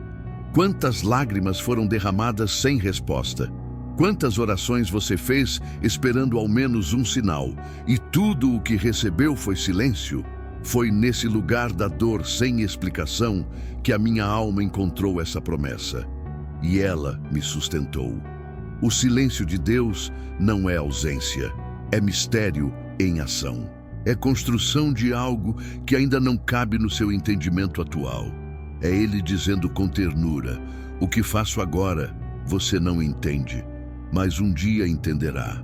Quantas lágrimas foram derramadas sem resposta? Quantas orações você fez esperando ao menos um sinal, e tudo o que recebeu foi silêncio? Foi nesse lugar da dor sem explicação que a minha alma encontrou essa promessa, e ela me sustentou. O silêncio de Deus não é ausência, é mistério em ação. É construção de algo que ainda não cabe no seu entendimento atual. É Ele dizendo com ternura: o que faço agora, você não entende, mas um dia entenderá.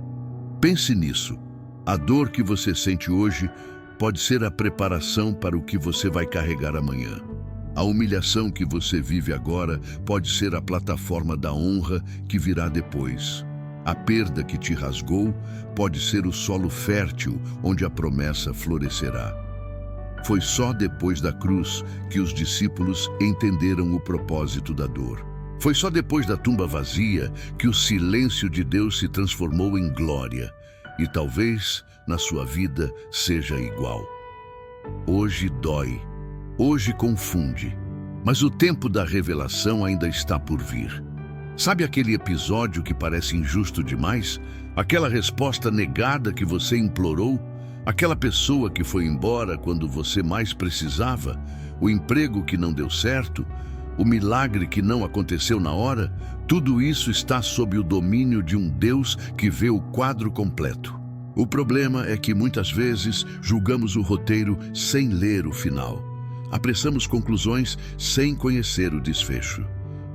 Pense nisso. A dor que você sente hoje pode ser a preparação para o que você vai carregar amanhã. A humilhação que você vive agora pode ser a plataforma da honra que virá depois. A perda que te rasgou pode ser o solo fértil onde a promessa florescerá. Foi só depois da cruz que os discípulos entenderam o propósito da dor. Foi só depois da tumba vazia que o silêncio de Deus se transformou em glória. E talvez na sua vida seja igual. Hoje dói, hoje confunde, mas o tempo da revelação ainda está por vir. Sabe aquele episódio que parece injusto demais? Aquela resposta negada que você implorou? Aquela pessoa que foi embora quando você mais precisava? O emprego que não deu certo? O milagre que não aconteceu na hora? Tudo isso está sob o domínio de um Deus que vê o quadro completo. O problema é que muitas vezes julgamos o roteiro sem ler o final. Apressamos conclusões sem conhecer o desfecho.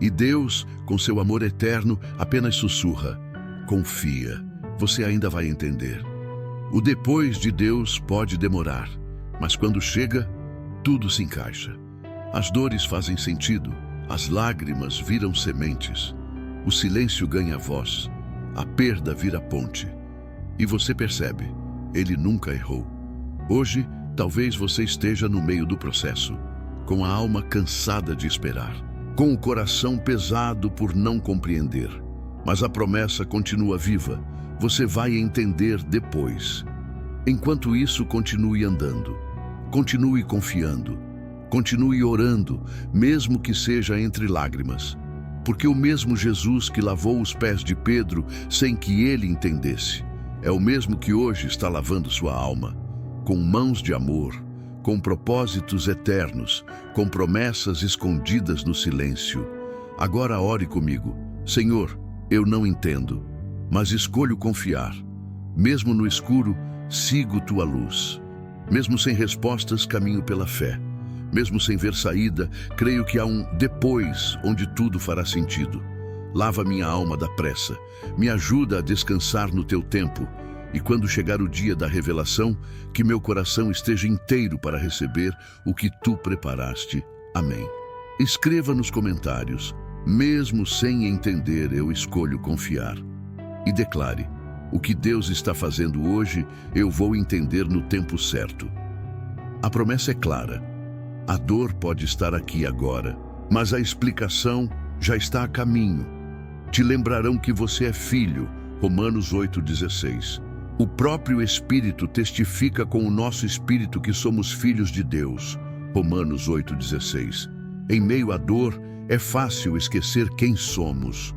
E Deus, com seu amor eterno, apenas sussurra: confia, você ainda vai entender. O depois de Deus pode demorar, mas quando chega, tudo se encaixa. As dores fazem sentido, as lágrimas viram sementes, o silêncio ganha voz, a perda vira ponte. E você percebe, ele nunca errou. Hoje, talvez você esteja no meio do processo, com a alma cansada de esperar, com o coração pesado por não compreender. Mas a promessa continua viva, você vai entender depois. Enquanto isso, continue andando, continue confiando, continue orando, mesmo que seja entre lágrimas. Porque o mesmo Jesus que lavou os pés de Pedro sem que ele entendesse, é o mesmo que hoje está lavando sua alma, com mãos de amor, com propósitos eternos, com promessas escondidas no silêncio. Agora ore comigo. Senhor, eu não entendo, mas escolho confiar. Mesmo no escuro, sigo tua luz. Mesmo sem respostas, caminho pela fé. Mesmo sem ver saída, creio que há um depois onde tudo fará sentido. Lava minha alma da pressa, me ajuda a descansar no teu tempo, e quando chegar o dia da revelação, que meu coração esteja inteiro para receber o que tu preparaste. Amém. Escreva nos comentários: mesmo sem entender, eu escolho confiar. E declare: o que Deus está fazendo hoje, eu vou entender no tempo certo. A promessa é clara. A dor pode estar aqui agora, mas a explicação já está a caminho. Te lembrarão que você é filho, Romanos 8,16. O próprio Espírito testifica com o nosso espírito que somos filhos de Deus, Romanos 8,16. Em meio à dor, é fácil esquecer quem somos.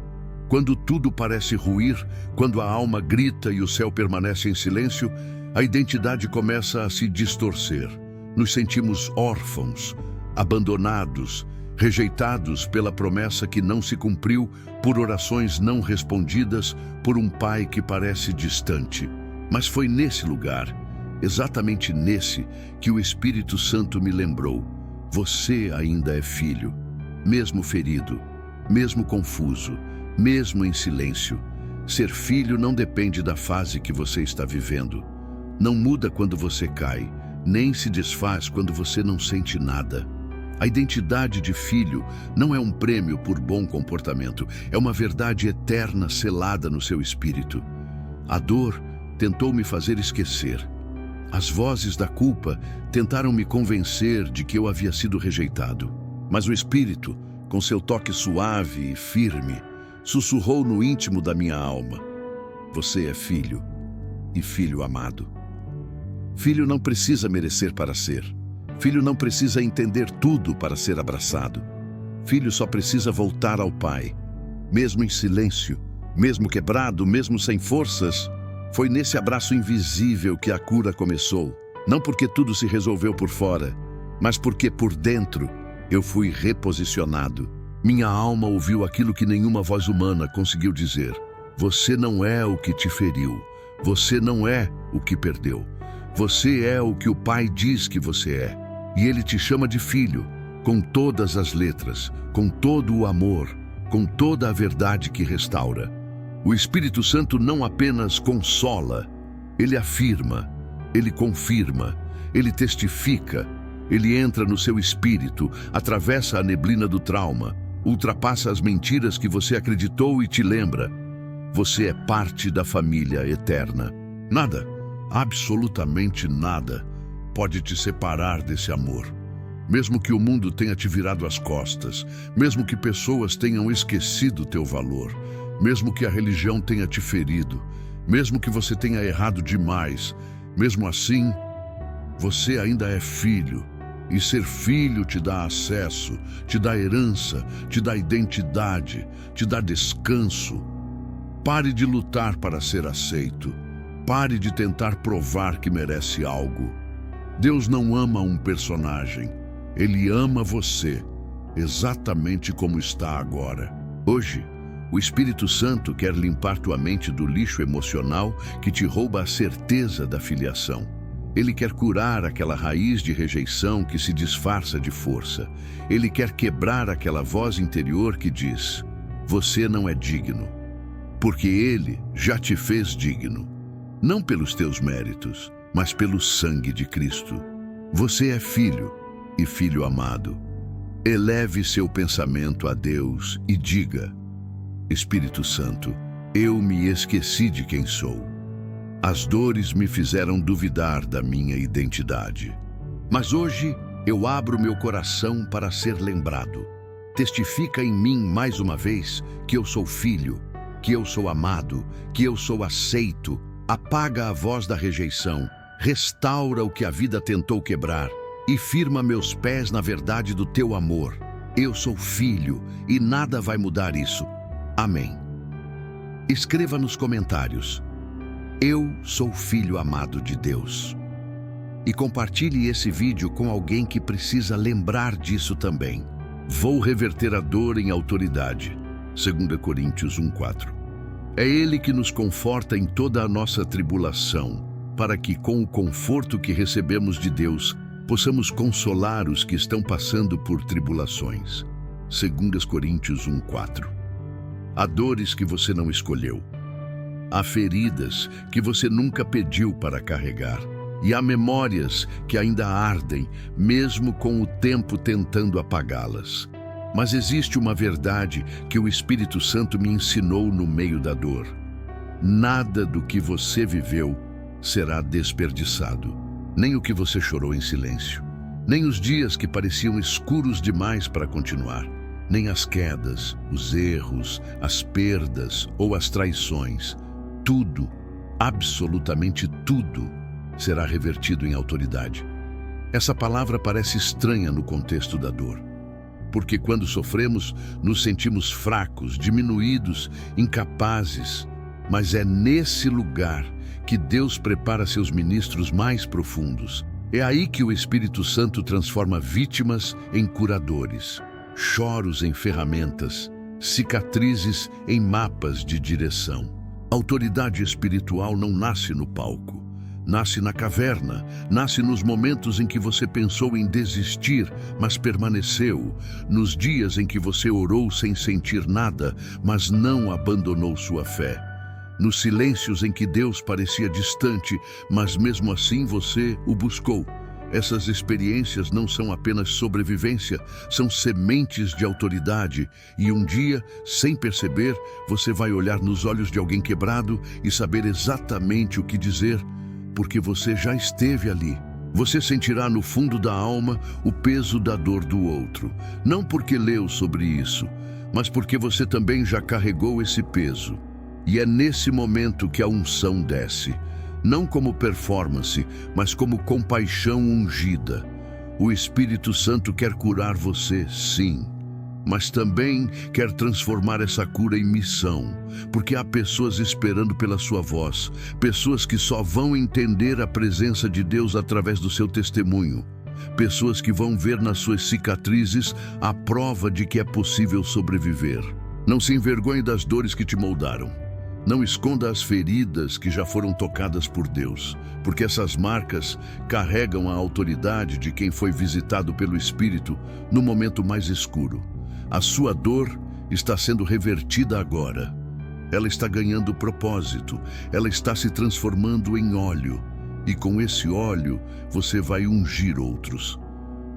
Quando tudo parece ruir, quando a alma grita e o céu permanece em silêncio, a identidade começa a se distorcer. Nos sentimos órfãos, abandonados, rejeitados pela promessa que não se cumpriu, por orações não respondidas, por um pai que parece distante. Mas foi nesse lugar, exatamente nesse, que o Espírito Santo me lembrou: você ainda é filho, mesmo ferido, mesmo confuso, mesmo em silêncio. Ser filho não depende da fase que você está vivendo. Não muda quando você cai, nem se desfaz quando você não sente nada. A identidade de filho não é um prêmio por bom comportamento, é uma verdade eterna selada no seu espírito. A dor tentou me fazer esquecer. As vozes da culpa tentaram me convencer de que eu havia sido rejeitado. Mas o Espírito, com seu toque suave e firme, sussurrou no íntimo da minha alma: você é filho, e filho amado. Filho não precisa merecer para ser. Filho não precisa entender tudo para ser abraçado. Filho só precisa voltar ao Pai. Mesmo em silêncio, mesmo quebrado, mesmo sem forças, foi nesse abraço invisível que a cura começou. Não porque tudo se resolveu por fora, mas porque por dentro eu fui reposicionado. Minha alma ouviu aquilo que nenhuma voz humana conseguiu dizer: você não é o que te feriu. Você não é o que perdeu. Você é o que o Pai diz que você é. E Ele te chama de filho, com todas as letras, com todo o amor, com toda a verdade que restaura. O Espírito Santo não apenas consola, ele afirma, ele confirma, ele testifica, ele entra no seu espírito, atravessa a neblina do trauma, ultrapassa as mentiras que você acreditou e te lembra: você é parte da família eterna. Nada, absolutamente nada, pode te separar desse amor. Mesmo que o mundo tenha te virado as costas, mesmo que pessoas tenham esquecido teu valor, mesmo que a religião tenha te ferido, mesmo que você tenha errado demais, mesmo assim, você ainda é filho. E ser filho te dá acesso, te dá herança, te dá identidade, te dá descanso. Pare de lutar para ser aceito. Pare de tentar provar que merece algo. Deus não ama um personagem. Ele ama você, exatamente como está agora. Hoje, o Espírito Santo quer limpar tua mente do lixo emocional que te rouba a certeza da filiação. Ele quer curar aquela raiz de rejeição que se disfarça de força. Ele quer quebrar aquela voz interior que diz: você não é digno. Porque Ele já te fez digno. Não pelos teus méritos, mas pelo sangue de Cristo. Você é filho e filho amado. Eleve seu pensamento a Deus e diga: Espírito Santo, eu me esqueci de quem sou. As dores me fizeram duvidar da minha identidade. Mas hoje eu abro meu coração para ser lembrado. Testifica em mim mais uma vez que eu sou filho, que eu sou amado, que eu sou aceito. Apaga a voz da rejeição, restaura o que a vida tentou quebrar e firma meus pés na verdade do teu amor. Eu sou filho e nada vai mudar isso. Amém. Escreva nos comentários: eu sou filho amado de Deus. E compartilhe esse vídeo com alguém que precisa lembrar disso também. Vou reverter a dor em autoridade. 2 Coríntios 1:4. É Ele que nos conforta em toda a nossa tribulação, para que, com o conforto que recebemos de Deus, possamos consolar os que estão passando por tribulações. 2 Coríntios 1:4. Há dores que você não escolheu. Há feridas que você nunca pediu para carregar. E há memórias que ainda ardem, mesmo com o tempo tentando apagá-las. Mas existe uma verdade que o Espírito Santo me ensinou no meio da dor. Nada do que você viveu será desperdiçado. Nem o que você chorou em silêncio. Nem os dias que pareciam escuros demais para continuar. Nem as quedas, os erros, as perdas ou as traições. Tudo, absolutamente tudo, será revertido em autoridade. Essa palavra parece estranha no contexto da dor, porque quando sofremos, nos sentimos fracos, diminuídos, incapazes. Mas é nesse lugar que Deus prepara seus ministros mais profundos. É aí que o Espírito Santo transforma vítimas em curadores, choros em ferramentas, cicatrizes em mapas de direção. Autoridade espiritual não nasce no palco, nasce na caverna, nasce nos momentos em que você pensou em desistir, mas permaneceu, nos dias em que você orou sem sentir nada, mas não abandonou sua fé, nos silêncios em que Deus parecia distante, mas mesmo assim você o buscou. Essas experiências não são apenas sobrevivência, são sementes de autoridade. E um dia, sem perceber, você vai olhar nos olhos de alguém quebrado e saber exatamente o que dizer, porque você já esteve ali. Você sentirá no fundo da alma o peso da dor do outro. Não porque leu sobre isso, mas porque você também já carregou esse peso. E é nesse momento que a unção desce. Não como performance, mas como compaixão ungida. O Espírito Santo quer curar você, sim, mas também quer transformar essa cura em missão, porque há pessoas esperando pela sua voz, pessoas que só vão entender a presença de Deus através do seu testemunho, pessoas que vão ver nas suas cicatrizes a prova de que é possível sobreviver. Não se envergonhe das dores que te moldaram. Não esconda as feridas que já foram tocadas por Deus, porque essas marcas carregam a autoridade de quem foi visitado pelo Espírito no momento mais escuro. A sua dor está sendo revertida agora. Ela está ganhando propósito, ela está se transformando em óleo. E com esse óleo, você vai ungir outros.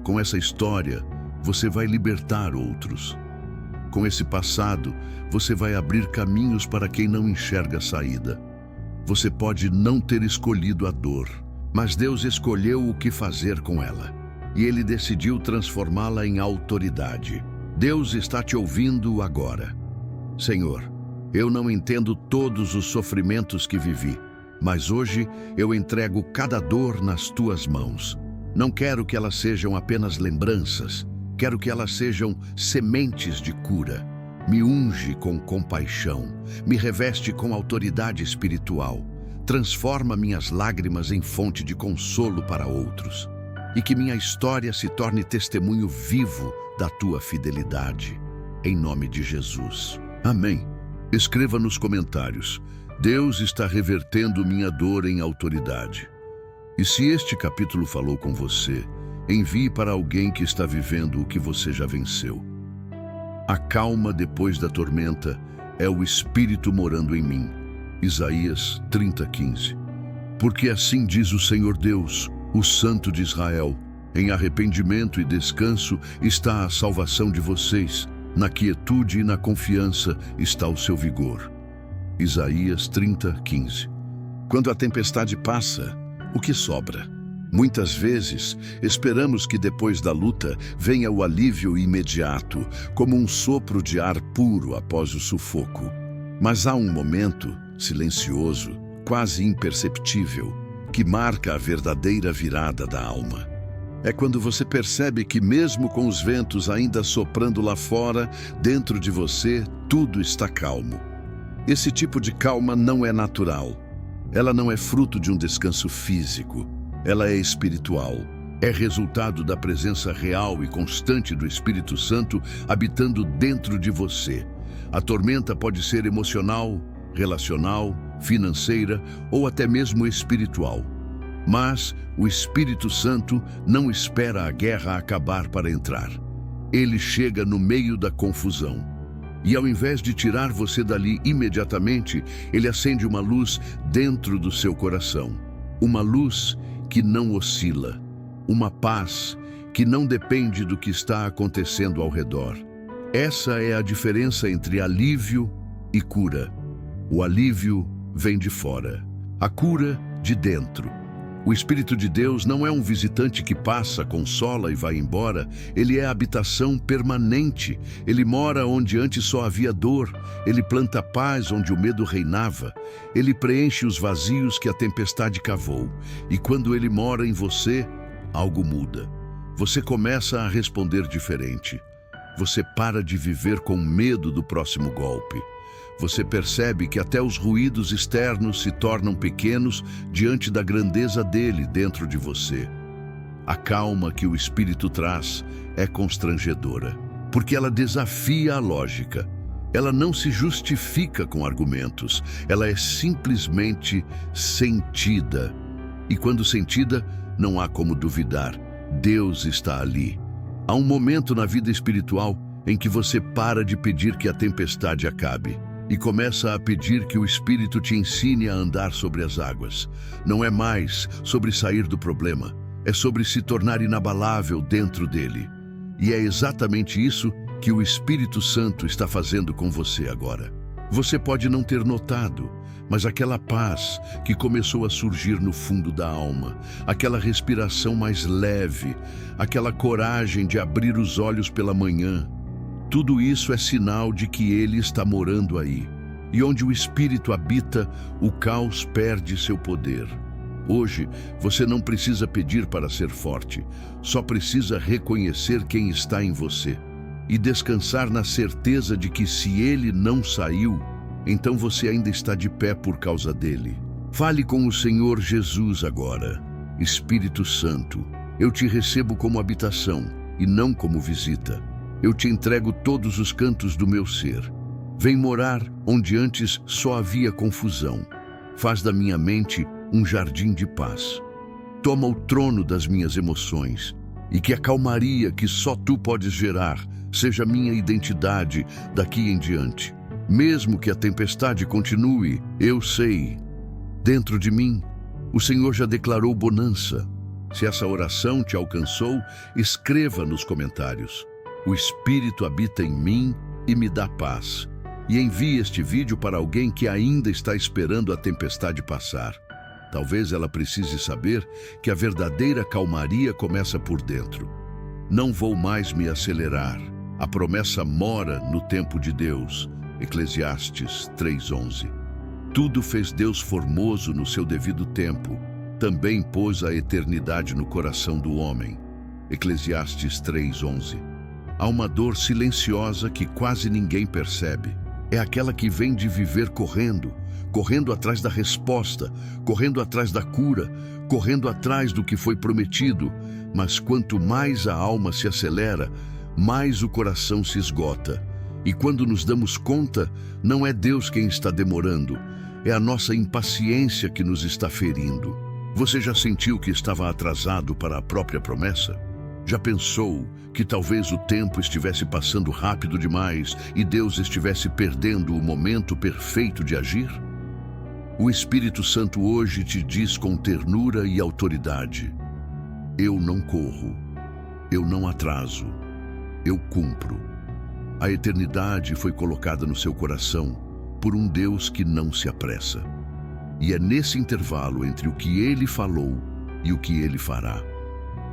Com essa história, você vai libertar outros. Com esse passado, você vai abrir caminhos para quem não enxerga a saída. Você pode não ter escolhido a dor, mas Deus escolheu o que fazer com ela. E Ele decidiu transformá-la em autoridade. Deus está te ouvindo agora. Senhor, eu não entendo todos os sofrimentos que vivi, mas hoje eu entrego cada dor nas tuas mãos. Não quero que elas sejam apenas lembranças. Quero que elas sejam sementes de cura. Me unge com compaixão, me reveste com autoridade espiritual. Transforma minhas lágrimas em fonte de consolo para outros. E que minha história se torne testemunho vivo da tua fidelidade. Em nome de Jesus. Amém. Escreva nos comentários: Deus está revertendo minha dor em autoridade. E se este capítulo falou com você, envie para alguém que está vivendo o que você já venceu. A calma depois da tormenta é o Espírito morando em mim. Isaías 30:15. Porque assim diz o Senhor Deus, o Santo de Israel: em arrependimento e descanso está a salvação de vocês, na quietude e na confiança está o seu vigor. Isaías 30:15. Quando a tempestade passa, o que sobra? Muitas vezes, esperamos que depois da luta venha o alívio imediato, como um sopro de ar puro após o sufoco. Mas há um momento, silencioso, quase imperceptível, que marca a verdadeira virada da alma. É quando você percebe que mesmo com os ventos ainda soprando lá fora, dentro de você, tudo está calmo. Esse tipo de calma não é natural. Ela não é fruto de um descanso físico. Ela é espiritual. É resultado da presença real e constante do Espírito Santo habitando dentro de você. A tormenta pode ser emocional, relacional, financeira ou até mesmo espiritual. Mas o Espírito Santo não espera a guerra acabar para entrar. Ele chega no meio da confusão. E ao invés de tirar você dali imediatamente, ele acende uma luz dentro do seu coração. Uma luz que não oscila. Uma paz que não depende do que está acontecendo ao redor. Essa é a diferença entre alívio e cura. O alívio vem de fora, a cura de dentro. O Espírito de Deus não é um visitante que passa, consola e vai embora. Ele é a habitação permanente. Ele mora onde antes só havia dor. Ele planta paz onde o medo reinava. Ele preenche os vazios que a tempestade cavou. E quando ele mora em você, algo muda. Você começa a responder diferente. Você para de viver com medo do próximo golpe. Você percebe que até os ruídos externos se tornam pequenos diante da grandeza dele dentro de você. A calma que o Espírito traz é constrangedora, porque ela desafia a lógica. Ela não se justifica com argumentos, ela é simplesmente sentida. E quando sentida, não há como duvidar. Deus está ali. Há um momento na vida espiritual em que você para de pedir que a tempestade acabe e começa a pedir que o Espírito te ensine a andar sobre as águas. Não é mais sobre sair do problema, é sobre se tornar inabalável dentro dele. E é exatamente isso que o Espírito Santo está fazendo com você agora. Você pode não ter notado, mas aquela paz que começou a surgir no fundo da alma, aquela respiração mais leve, aquela coragem de abrir os olhos pela manhã, tudo isso é sinal de que ele está morando aí. E onde o Espírito habita, o caos perde seu poder. Hoje, você não precisa pedir para ser forte, só precisa reconhecer quem está em você e descansar na certeza de que se ele não saiu, então você ainda está de pé por causa dele. Fale com o Senhor Jesus agora. Espírito Santo, eu te recebo como habitação e não como visita. Eu te entrego todos os cantos do meu ser. Vem morar onde antes só havia confusão. Faz da minha mente um jardim de paz. Toma o trono das minhas emoções e que a calmaria que só tu podes gerar seja minha identidade daqui em diante. Mesmo que a tempestade continue, eu sei, dentro de mim, o Senhor já declarou bonança. Se essa oração te alcançou, escreva nos comentários. O Espírito habita em mim e me dá paz. E envie este vídeo para alguém que ainda está esperando a tempestade passar. Talvez ela precise saber que a verdadeira calmaria começa por dentro. Não vou mais me acelerar. A promessa mora no tempo de Deus. Eclesiastes 3:11. Tudo fez Deus formoso no seu devido tempo. Também pôs a eternidade no coração do homem. Eclesiastes 3:11. Há uma dor silenciosa que quase ninguém percebe. É aquela que vem de viver correndo, correndo atrás da resposta, correndo atrás da cura, correndo atrás do que foi prometido. Mas quanto mais a alma se acelera, mais o coração se esgota. E quando nos damos conta, não é Deus quem está demorando, é a nossa impaciência que nos está ferindo. Você já sentiu que estava atrasado para a própria promessa? Já pensou que talvez o tempo estivesse passando rápido demais e Deus estivesse perdendo o momento perfeito de agir? O Espírito Santo hoje te diz com ternura e autoridade: eu não corro, eu não atraso, eu cumpro. A eternidade foi colocada no seu coração por um Deus que não se apressa. E é nesse intervalo entre o que Ele falou e o que Ele fará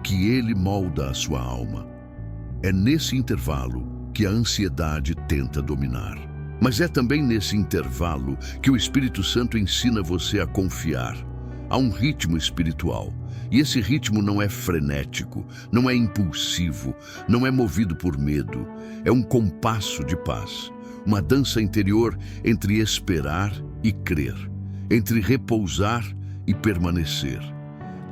que Ele molda a sua alma. É nesse intervalo que a ansiedade tenta dominar. Mas é também nesse intervalo que o Espírito Santo ensina você a confiar. Há um ritmo espiritual. E esse ritmo não é frenético, não é impulsivo, não é movido por medo. É um compasso de paz. Uma dança interior entre esperar e crer, entre repousar e permanecer.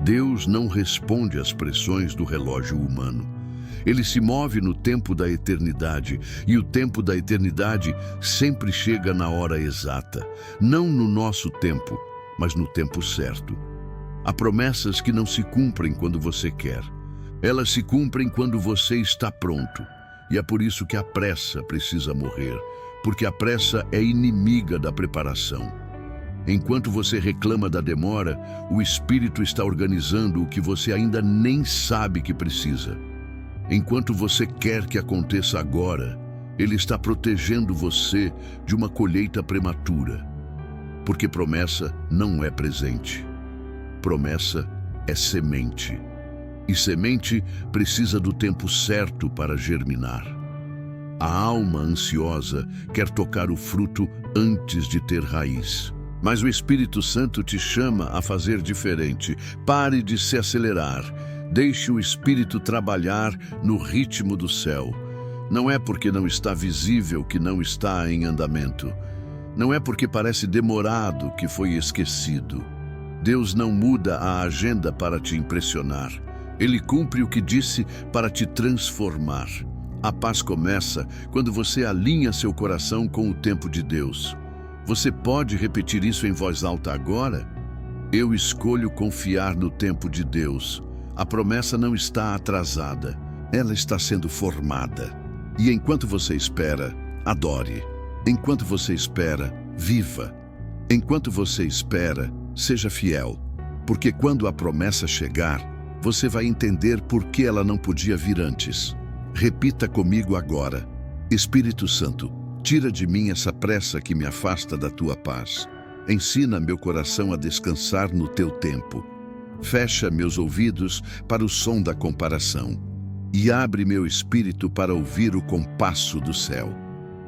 Deus não responde às pressões do relógio humano. Ele se move no tempo da eternidade, e o tempo da eternidade sempre chega na hora exata, não no nosso tempo, mas no tempo certo. Há promessas que não se cumprem quando você quer. Elas se cumprem quando você está pronto. E é por isso que a pressa precisa morrer, porque a pressa é inimiga da preparação. Enquanto você reclama da demora, o Espírito está organizando o que você ainda nem sabe que precisa. Enquanto você quer que aconteça agora, Ele está protegendo você de uma colheita prematura. Porque promessa não é presente. Promessa é semente. E semente precisa do tempo certo para germinar. A alma ansiosa quer tocar o fruto antes de ter raiz. Mas o Espírito Santo te chama a fazer diferente. Pare de se acelerar. Deixe o Espírito trabalhar no ritmo do céu. Não é porque não está visível que não está em andamento. Não é porque parece demorado que foi esquecido. Deus não muda a agenda para te impressionar. Ele cumpre o que disse para te transformar. A paz começa quando você alinha seu coração com o tempo de Deus. Você pode repetir isso em voz alta agora? Eu escolho confiar no tempo de Deus. A promessa não está atrasada. Ela está sendo formada. E enquanto você espera, adore. Enquanto você espera, viva. Enquanto você espera, seja fiel. Porque quando a promessa chegar, você vai entender por que ela não podia vir antes. Repita comigo agora: Espírito Santo, tira de mim essa pressa que me afasta da tua paz. Ensina meu coração a descansar no teu tempo. Fecha meus ouvidos para o som da comparação e abre meu espírito para ouvir o compasso do céu.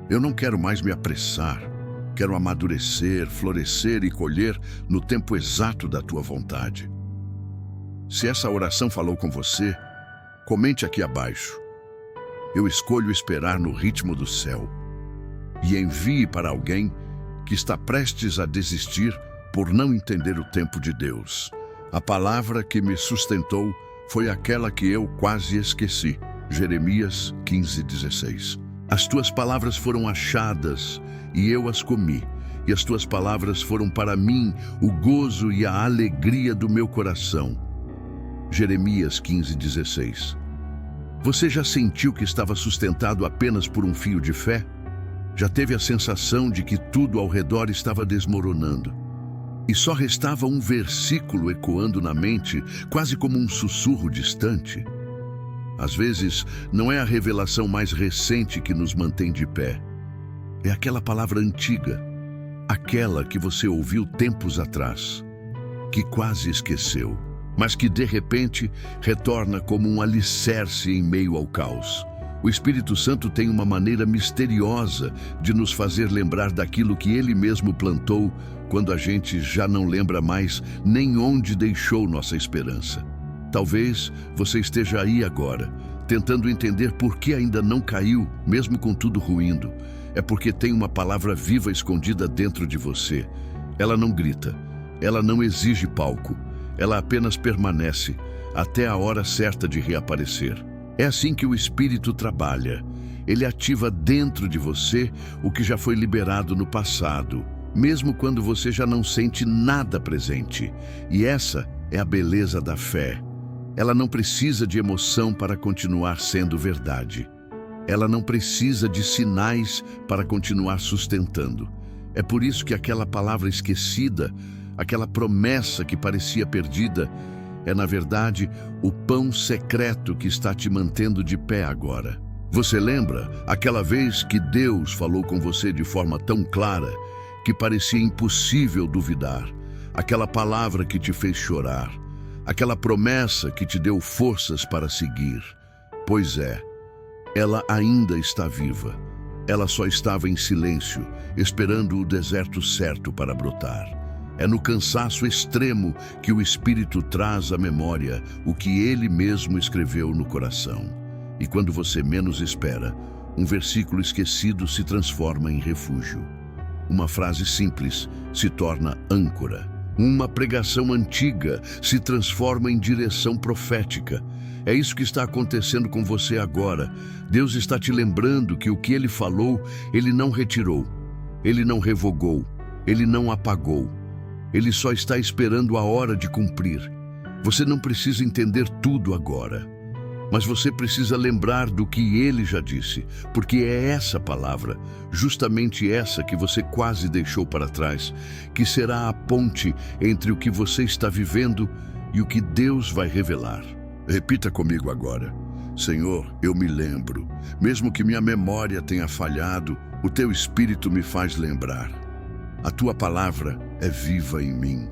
Eu não quero mais me apressar. Quero amadurecer, florescer e colher no tempo exato da tua vontade. Se essa oração falou com você, comente aqui abaixo. Eu escolho esperar no ritmo do céu. E envie para alguém que está prestes a desistir por não entender o tempo de Deus. A palavra que me sustentou foi aquela que eu quase esqueci. Jeremias 15:16. As tuas palavras foram achadas e eu as comi, e as tuas palavras foram para mim o gozo e a alegria do meu coração. Jeremias 15:16. Você já sentiu que estava sustentado apenas por um fio de fé? Já teve a sensação de que tudo ao redor estava desmoronando? E só restava um versículo ecoando na mente, quase como um sussurro distante? Às vezes, não é a revelação mais recente que nos mantém de pé. É aquela palavra antiga, aquela que você ouviu tempos atrás, que quase esqueceu, mas que de repente retorna como um alicerce em meio ao caos. O Espírito Santo tem uma maneira misteriosa de nos fazer lembrar daquilo que Ele mesmo plantou quando a gente já não lembra mais nem onde deixou nossa esperança. Talvez você esteja aí agora, tentando entender por que ainda não caiu, mesmo com tudo ruindo. É porque tem uma palavra viva escondida dentro de você. Ela não grita, ela não exige palco, ela apenas permanece até a hora certa de reaparecer. É assim que o Espírito trabalha. Ele ativa dentro de você o que já foi liberado no passado, mesmo quando você já não sente nada presente. E essa é a beleza da fé. Ela não precisa de emoção para continuar sendo verdade. Ela não precisa de sinais para continuar sustentando. É por isso que aquela palavra esquecida, aquela promessa que parecia perdida, é na verdade o pão secreto que está te mantendo de pé agora. Você lembra aquela vez que Deus falou com você de forma tão clara que parecia impossível duvidar? Aquela palavra que te fez chorar, aquela promessa que te deu forças para seguir. Pois é, ela ainda está viva. Ela só estava em silêncio, esperando o deserto certo para brotar. É no cansaço extremo que o Espírito traz à memória o que Ele mesmo escreveu no coração. E quando você menos espera, um versículo esquecido se transforma em refúgio. Uma frase simples se torna âncora. Uma pregação antiga se transforma em direção profética. É isso que está acontecendo com você agora. Deus está te lembrando que o que Ele falou, Ele não retirou, Ele não revogou, Ele não apagou. Ele só está esperando a hora de cumprir. Você não precisa entender tudo agora, mas você precisa lembrar do que Ele já disse, porque é essa palavra, justamente essa que você quase deixou para trás, que será a ponte entre o que você está vivendo e o que Deus vai revelar. Repita comigo agora: Senhor, eu me lembro. Mesmo que minha memória tenha falhado, o Teu Espírito me faz lembrar. A Tua palavra é viva em mim.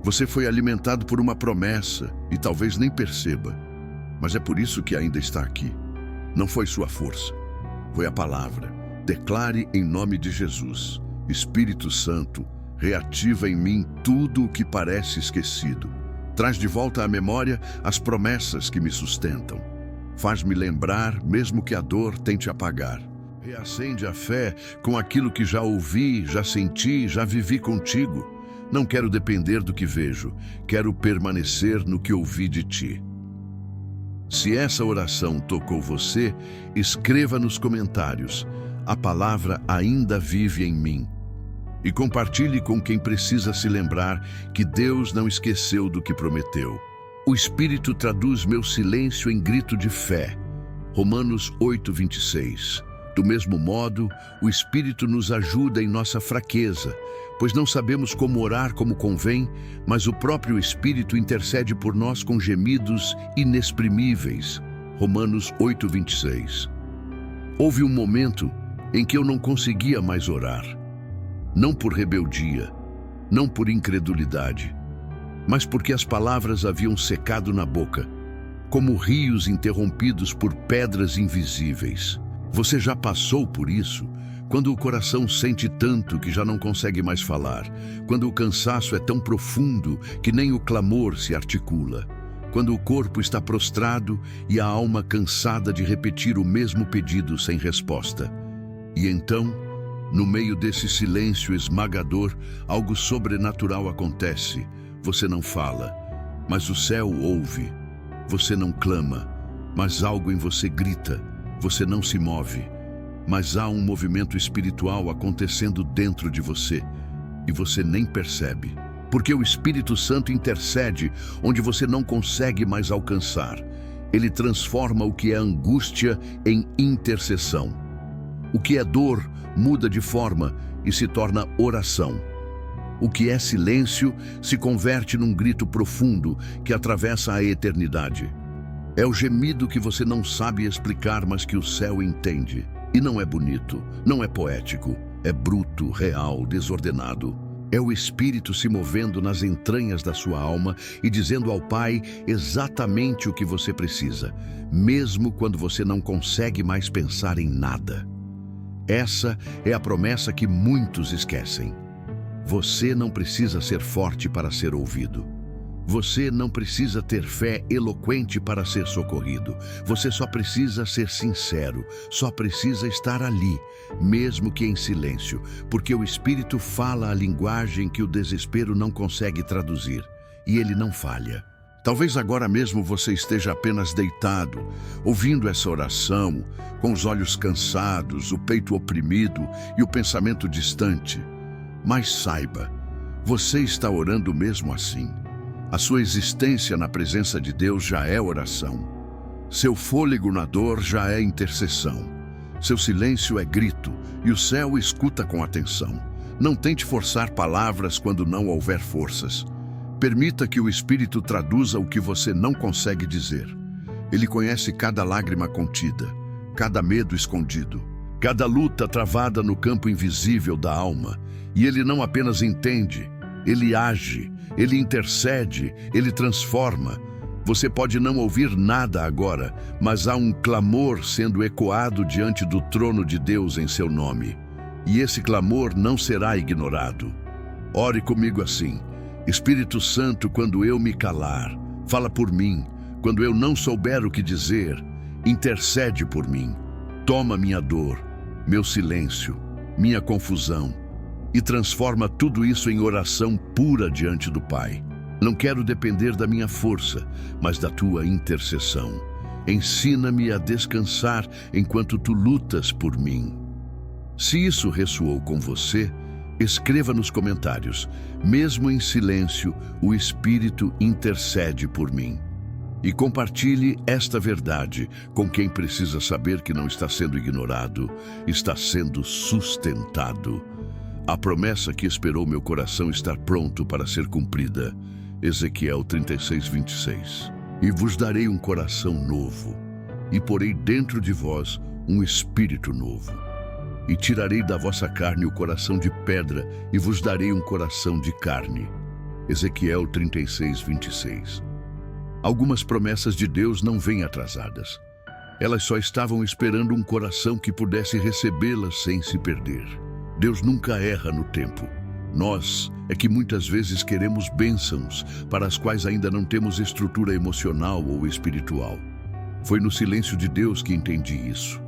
Você foi alimentado por uma promessa e talvez nem perceba, mas é por isso que ainda está aqui. Não foi sua força, foi a palavra. Declare em nome de Jesus: Espírito Santo, reativa em mim tudo o que parece esquecido. Traz de volta à memória as promessas que me sustentam. Faz-me lembrar, mesmo que a dor tente apagar. Reacende a fé com aquilo que já ouvi, já senti, já vivi contigo. Não quero depender do que vejo, quero permanecer no que ouvi de Ti. Se essa oração tocou você, escreva nos comentários: a palavra ainda vive em mim. E compartilhe com quem precisa se lembrar que Deus não esqueceu do que prometeu. O Espírito traduz meu silêncio em grito de fé. Romanos 8:26. Do mesmo modo, o Espírito nos ajuda em nossa fraqueza, pois não sabemos como orar como convém, mas o próprio Espírito intercede por nós com gemidos inexprimíveis. Romanos 8:26. Houve um momento em que eu não conseguia mais orar. Não por rebeldia, não por incredulidade, mas porque as palavras haviam secado na boca, como rios interrompidos por pedras invisíveis. Você já passou por isso? Quando o coração sente tanto que já não consegue mais falar, quando o cansaço é tão profundo que nem o clamor se articula, quando o corpo está prostrado e a alma cansada de repetir o mesmo pedido sem resposta. E então, no meio desse silêncio esmagador, algo sobrenatural acontece. Você não fala, mas o céu ouve. Você não clama, mas algo em você grita. Você não se move, mas há um movimento espiritual acontecendo dentro de você e você nem percebe, porque o Espírito Santo intercede onde você não consegue mais alcançar. Ele transforma o que é angústia em intercessão. O que é dor muda de forma e se torna oração. O que é silêncio se converte num grito profundo que atravessa a eternidade. É o gemido que você não sabe explicar, mas que o céu entende. E não é bonito, não é poético, é bruto, real, desordenado. É o Espírito se movendo nas entranhas da sua alma e dizendo ao Pai exatamente o que você precisa, mesmo quando você não consegue mais pensar em nada. Essa é a promessa que muitos esquecem. Você não precisa ser forte para ser ouvido. Você não precisa ter fé eloquente para ser socorrido. Você só precisa ser sincero, só precisa estar ali, mesmo que em silêncio, porque o Espírito fala a linguagem que o desespero não consegue traduzir, e ele não falha. Talvez agora mesmo você esteja apenas deitado, ouvindo essa oração, com os olhos cansados, o peito oprimido e o pensamento distante. Mas saiba, você está orando mesmo assim. A sua existência na presença de Deus já é oração. Seu fôlego na dor já é intercessão. Seu silêncio é grito e o céu escuta com atenção. Não tente forçar palavras quando não houver forças. Permita que o Espírito traduza o que você não consegue dizer. Ele conhece cada lágrima contida, cada medo escondido, cada luta travada no campo invisível da alma. E ele não apenas entende, ele age, ele intercede, ele transforma. Você pode não ouvir nada agora, mas há um clamor sendo ecoado diante do trono de Deus em seu nome. E esse clamor não será ignorado. Ore comigo assim: Espírito Santo, quando eu me calar, fala por mim. Quando eu não souber o que dizer, intercede por mim. Toma minha dor, meu silêncio, minha confusão e transforma tudo isso em oração pura diante do Pai. Não quero depender da minha força, mas da tua intercessão. Ensina-me a descansar enquanto tu lutas por mim. Se isso ressoou com você, escreva nos comentários: mesmo em silêncio, o Espírito intercede por mim. E compartilhe esta verdade com quem precisa saber que não está sendo ignorado, está sendo sustentado. A promessa que esperou meu coração estar pronto para ser cumprida. Ezequiel 36:26. E vos darei um coração novo, e porei dentro de vós um espírito novo. E tirarei da vossa carne o coração de pedra, e vos darei um coração de carne. Ezequiel 36:26. Algumas promessas de Deus não vêm atrasadas. Elas só estavam esperando um coração que pudesse recebê-las sem se perder. Deus nunca erra no tempo. Nós é que muitas vezes queremos bênçãos para as quais ainda não temos estrutura emocional ou espiritual. Foi no silêncio de Deus que entendi isso.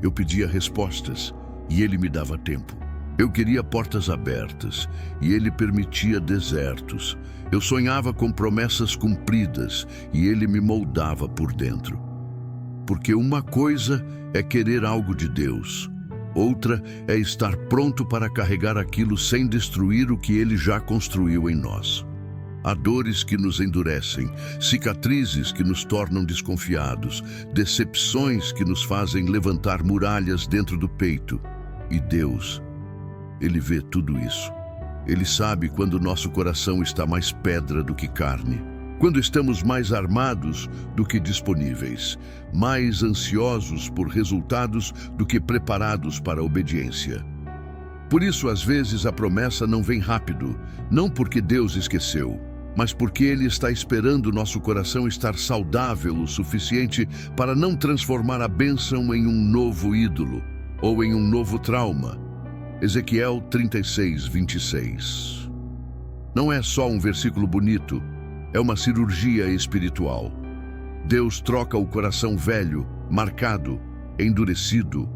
Eu pedia respostas e Ele me dava tempo. Eu queria portas abertas e Ele permitia desertos. Eu sonhava com promessas cumpridas e Ele me moldava por dentro. Porque uma coisa é querer algo de Deus, outra é estar pronto para carregar aquilo sem destruir o que Ele já construiu em nós. Há dores que nos endurecem, cicatrizes que nos tornam desconfiados, decepções que nos fazem levantar muralhas dentro do peito. E Deus, Ele vê tudo isso. Ele sabe quando nosso coração está mais pedra do que carne, quando estamos mais armados do que disponíveis, mais ansiosos por resultados do que preparados para a obediência. Por isso, às vezes, a promessa não vem rápido, não porque Deus esqueceu, mas porque Ele está esperando nosso coração estar saudável o suficiente para não transformar a bênção em um novo ídolo ou em um novo trauma. Ezequiel 36:26. Não é só um versículo bonito, é uma cirurgia espiritual. Deus troca o coração velho, marcado, endurecido,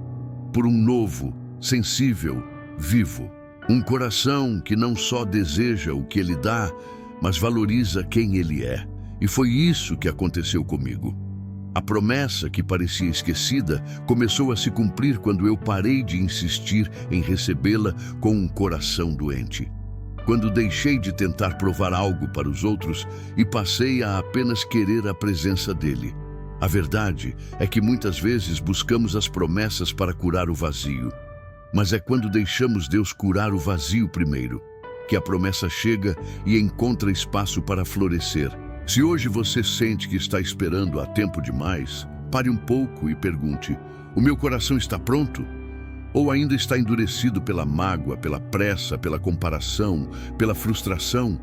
por um novo, sensível, vivo. Um coração que não só deseja o que Ele dá, mas valoriza quem Ele é. E foi isso que aconteceu comigo. A promessa que parecia esquecida começou a se cumprir quando eu parei de insistir em recebê-la com um coração doente. Quando deixei de tentar provar algo para os outros e passei a apenas querer a presença dele. A verdade é que muitas vezes buscamos as promessas para curar o vazio. Mas é quando deixamos Deus curar o vazio primeiro, que a promessa chega e encontra espaço para florescer. Se hoje você sente que está esperando há tempo demais, pare um pouco e pergunte: o meu coração está pronto? Ou ainda está endurecido pela mágoa, pela pressa, pela comparação, pela frustração?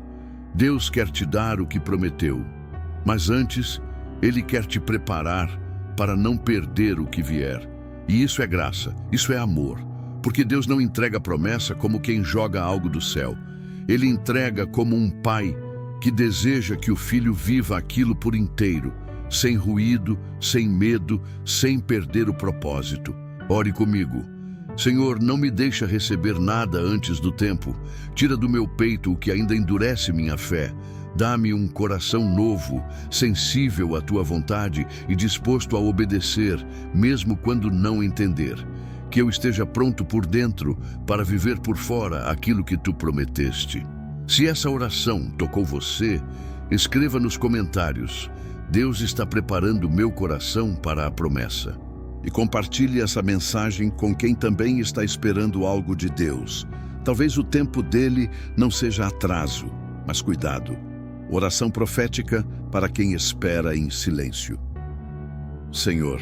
Deus quer te dar o que prometeu, mas antes, Ele quer te preparar para não perder o que vier. E isso é graça, isso é amor, porque Deus não entrega a promessa como quem joga algo do céu. Ele entrega como um pai que deseja que o filho viva aquilo por inteiro, sem ruído, sem medo, sem perder o propósito. Ore comigo. Senhor, não me deixa receber nada antes do tempo. Tira do meu peito o que ainda endurece minha fé. Dá-me um coração novo, sensível à tua vontade e disposto a obedecer, mesmo quando não entender. Que eu esteja pronto por dentro para viver por fora aquilo que tu prometeste. Se essa oração tocou você, Escreva nos comentários: Deus está preparando meu coração para a promessa. E compartilhe essa mensagem com quem também está esperando algo de Deus. Talvez o tempo dele não seja atraso, mas cuidado. Oração profética para quem espera em silêncio. Senhor,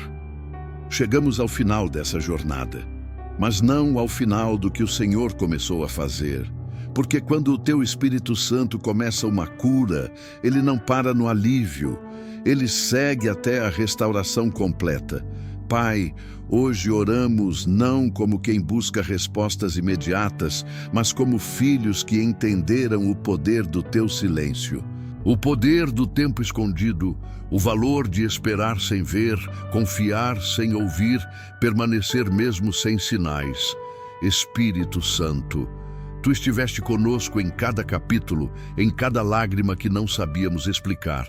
chegamos ao final dessa jornada, mas não ao final do que o Senhor começou a fazer. Porque quando o Teu Espírito Santo começa uma cura, Ele não para no alívio, Ele segue até a restauração completa. Pai, hoje oramos não como quem busca respostas imediatas, mas como filhos que entenderam o poder do Teu silêncio. O poder do tempo escondido, o valor de esperar sem ver, confiar sem ouvir, permanecer mesmo sem sinais. Espírito Santo, Tu estiveste conosco em cada capítulo, em cada lágrima que não sabíamos explicar,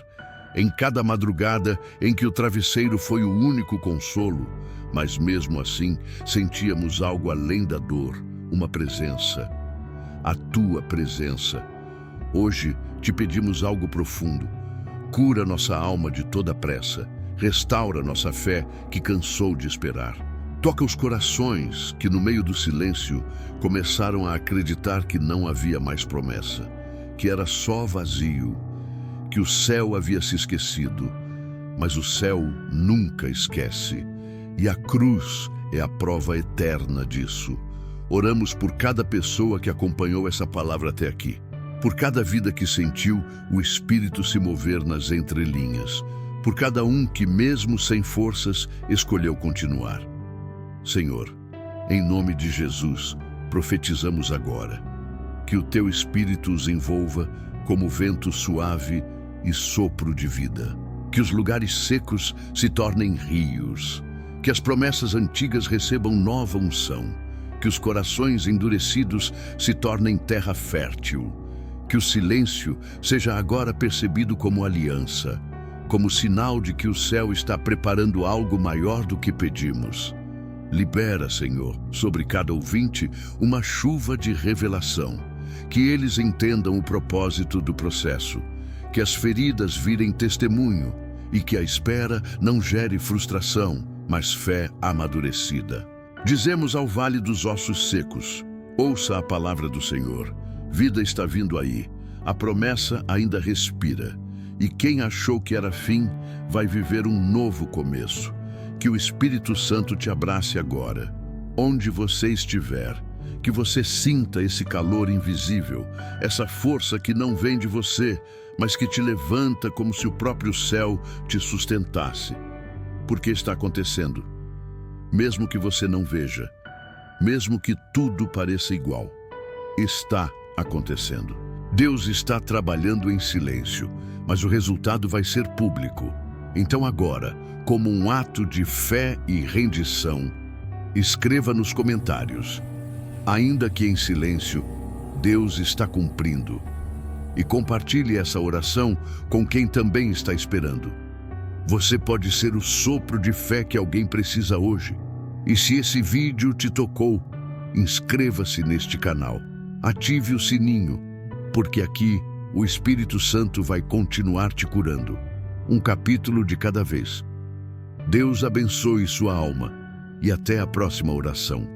em cada madrugada em que o travesseiro foi o único consolo, mas mesmo assim sentíamos algo além da dor, uma presença, a Tua presença. Hoje te pedimos algo profundo. Cura nossa alma de toda pressa, restaura nossa fé que cansou de esperar. Toca os corações que no meio do silêncio começaram a acreditar que não havia mais promessa, que era só vazio, que o céu havia se esquecido, mas o céu nunca esquece, e a cruz é a prova eterna disso. Oramos por cada pessoa que acompanhou essa palavra até aqui, por cada vida que sentiu o Espírito se mover nas entrelinhas, por cada um que, mesmo sem forças, escolheu continuar. Senhor, em nome de Jesus, profetizamos agora que o Teu Espírito os envolva como vento suave e sopro de vida, que os lugares secos se tornem rios, que as promessas antigas recebam nova unção, que os corações endurecidos se tornem terra fértil, que o silêncio seja agora percebido como aliança, como sinal de que o céu está preparando algo maior do que pedimos. Libera, Senhor, sobre cada ouvinte uma chuva de revelação, que eles entendam o propósito do processo, que as feridas virem testemunho e que a espera não gere frustração, mas fé amadurecida. Dizemos ao vale dos ossos secos: ouça a palavra do Senhor. Vida está vindo aí, a promessa ainda respira, e quem achou que era fim vai viver um novo começo. Que o Espírito Santo te abrace agora, onde você estiver, que você sinta esse calor invisível, essa força que não vem de você, mas que te levanta como se o próprio céu te sustentasse. Porque está acontecendo, mesmo que você não veja, mesmo que tudo pareça igual, está acontecendo. Deus está trabalhando em silêncio, mas o resultado vai ser público. Então agora, como um ato de fé e rendição, escreva nos comentários: ainda que em silêncio, Deus está cumprindo. E compartilhe essa oração com quem também está esperando. Você pode ser o sopro de fé que alguém precisa hoje. E se esse vídeo te tocou, inscreva-se neste canal. Ative o sininho, porque aqui o Espírito Santo vai continuar te curando. Um capítulo de cada vez. Deus abençoe sua alma e até a próxima oração.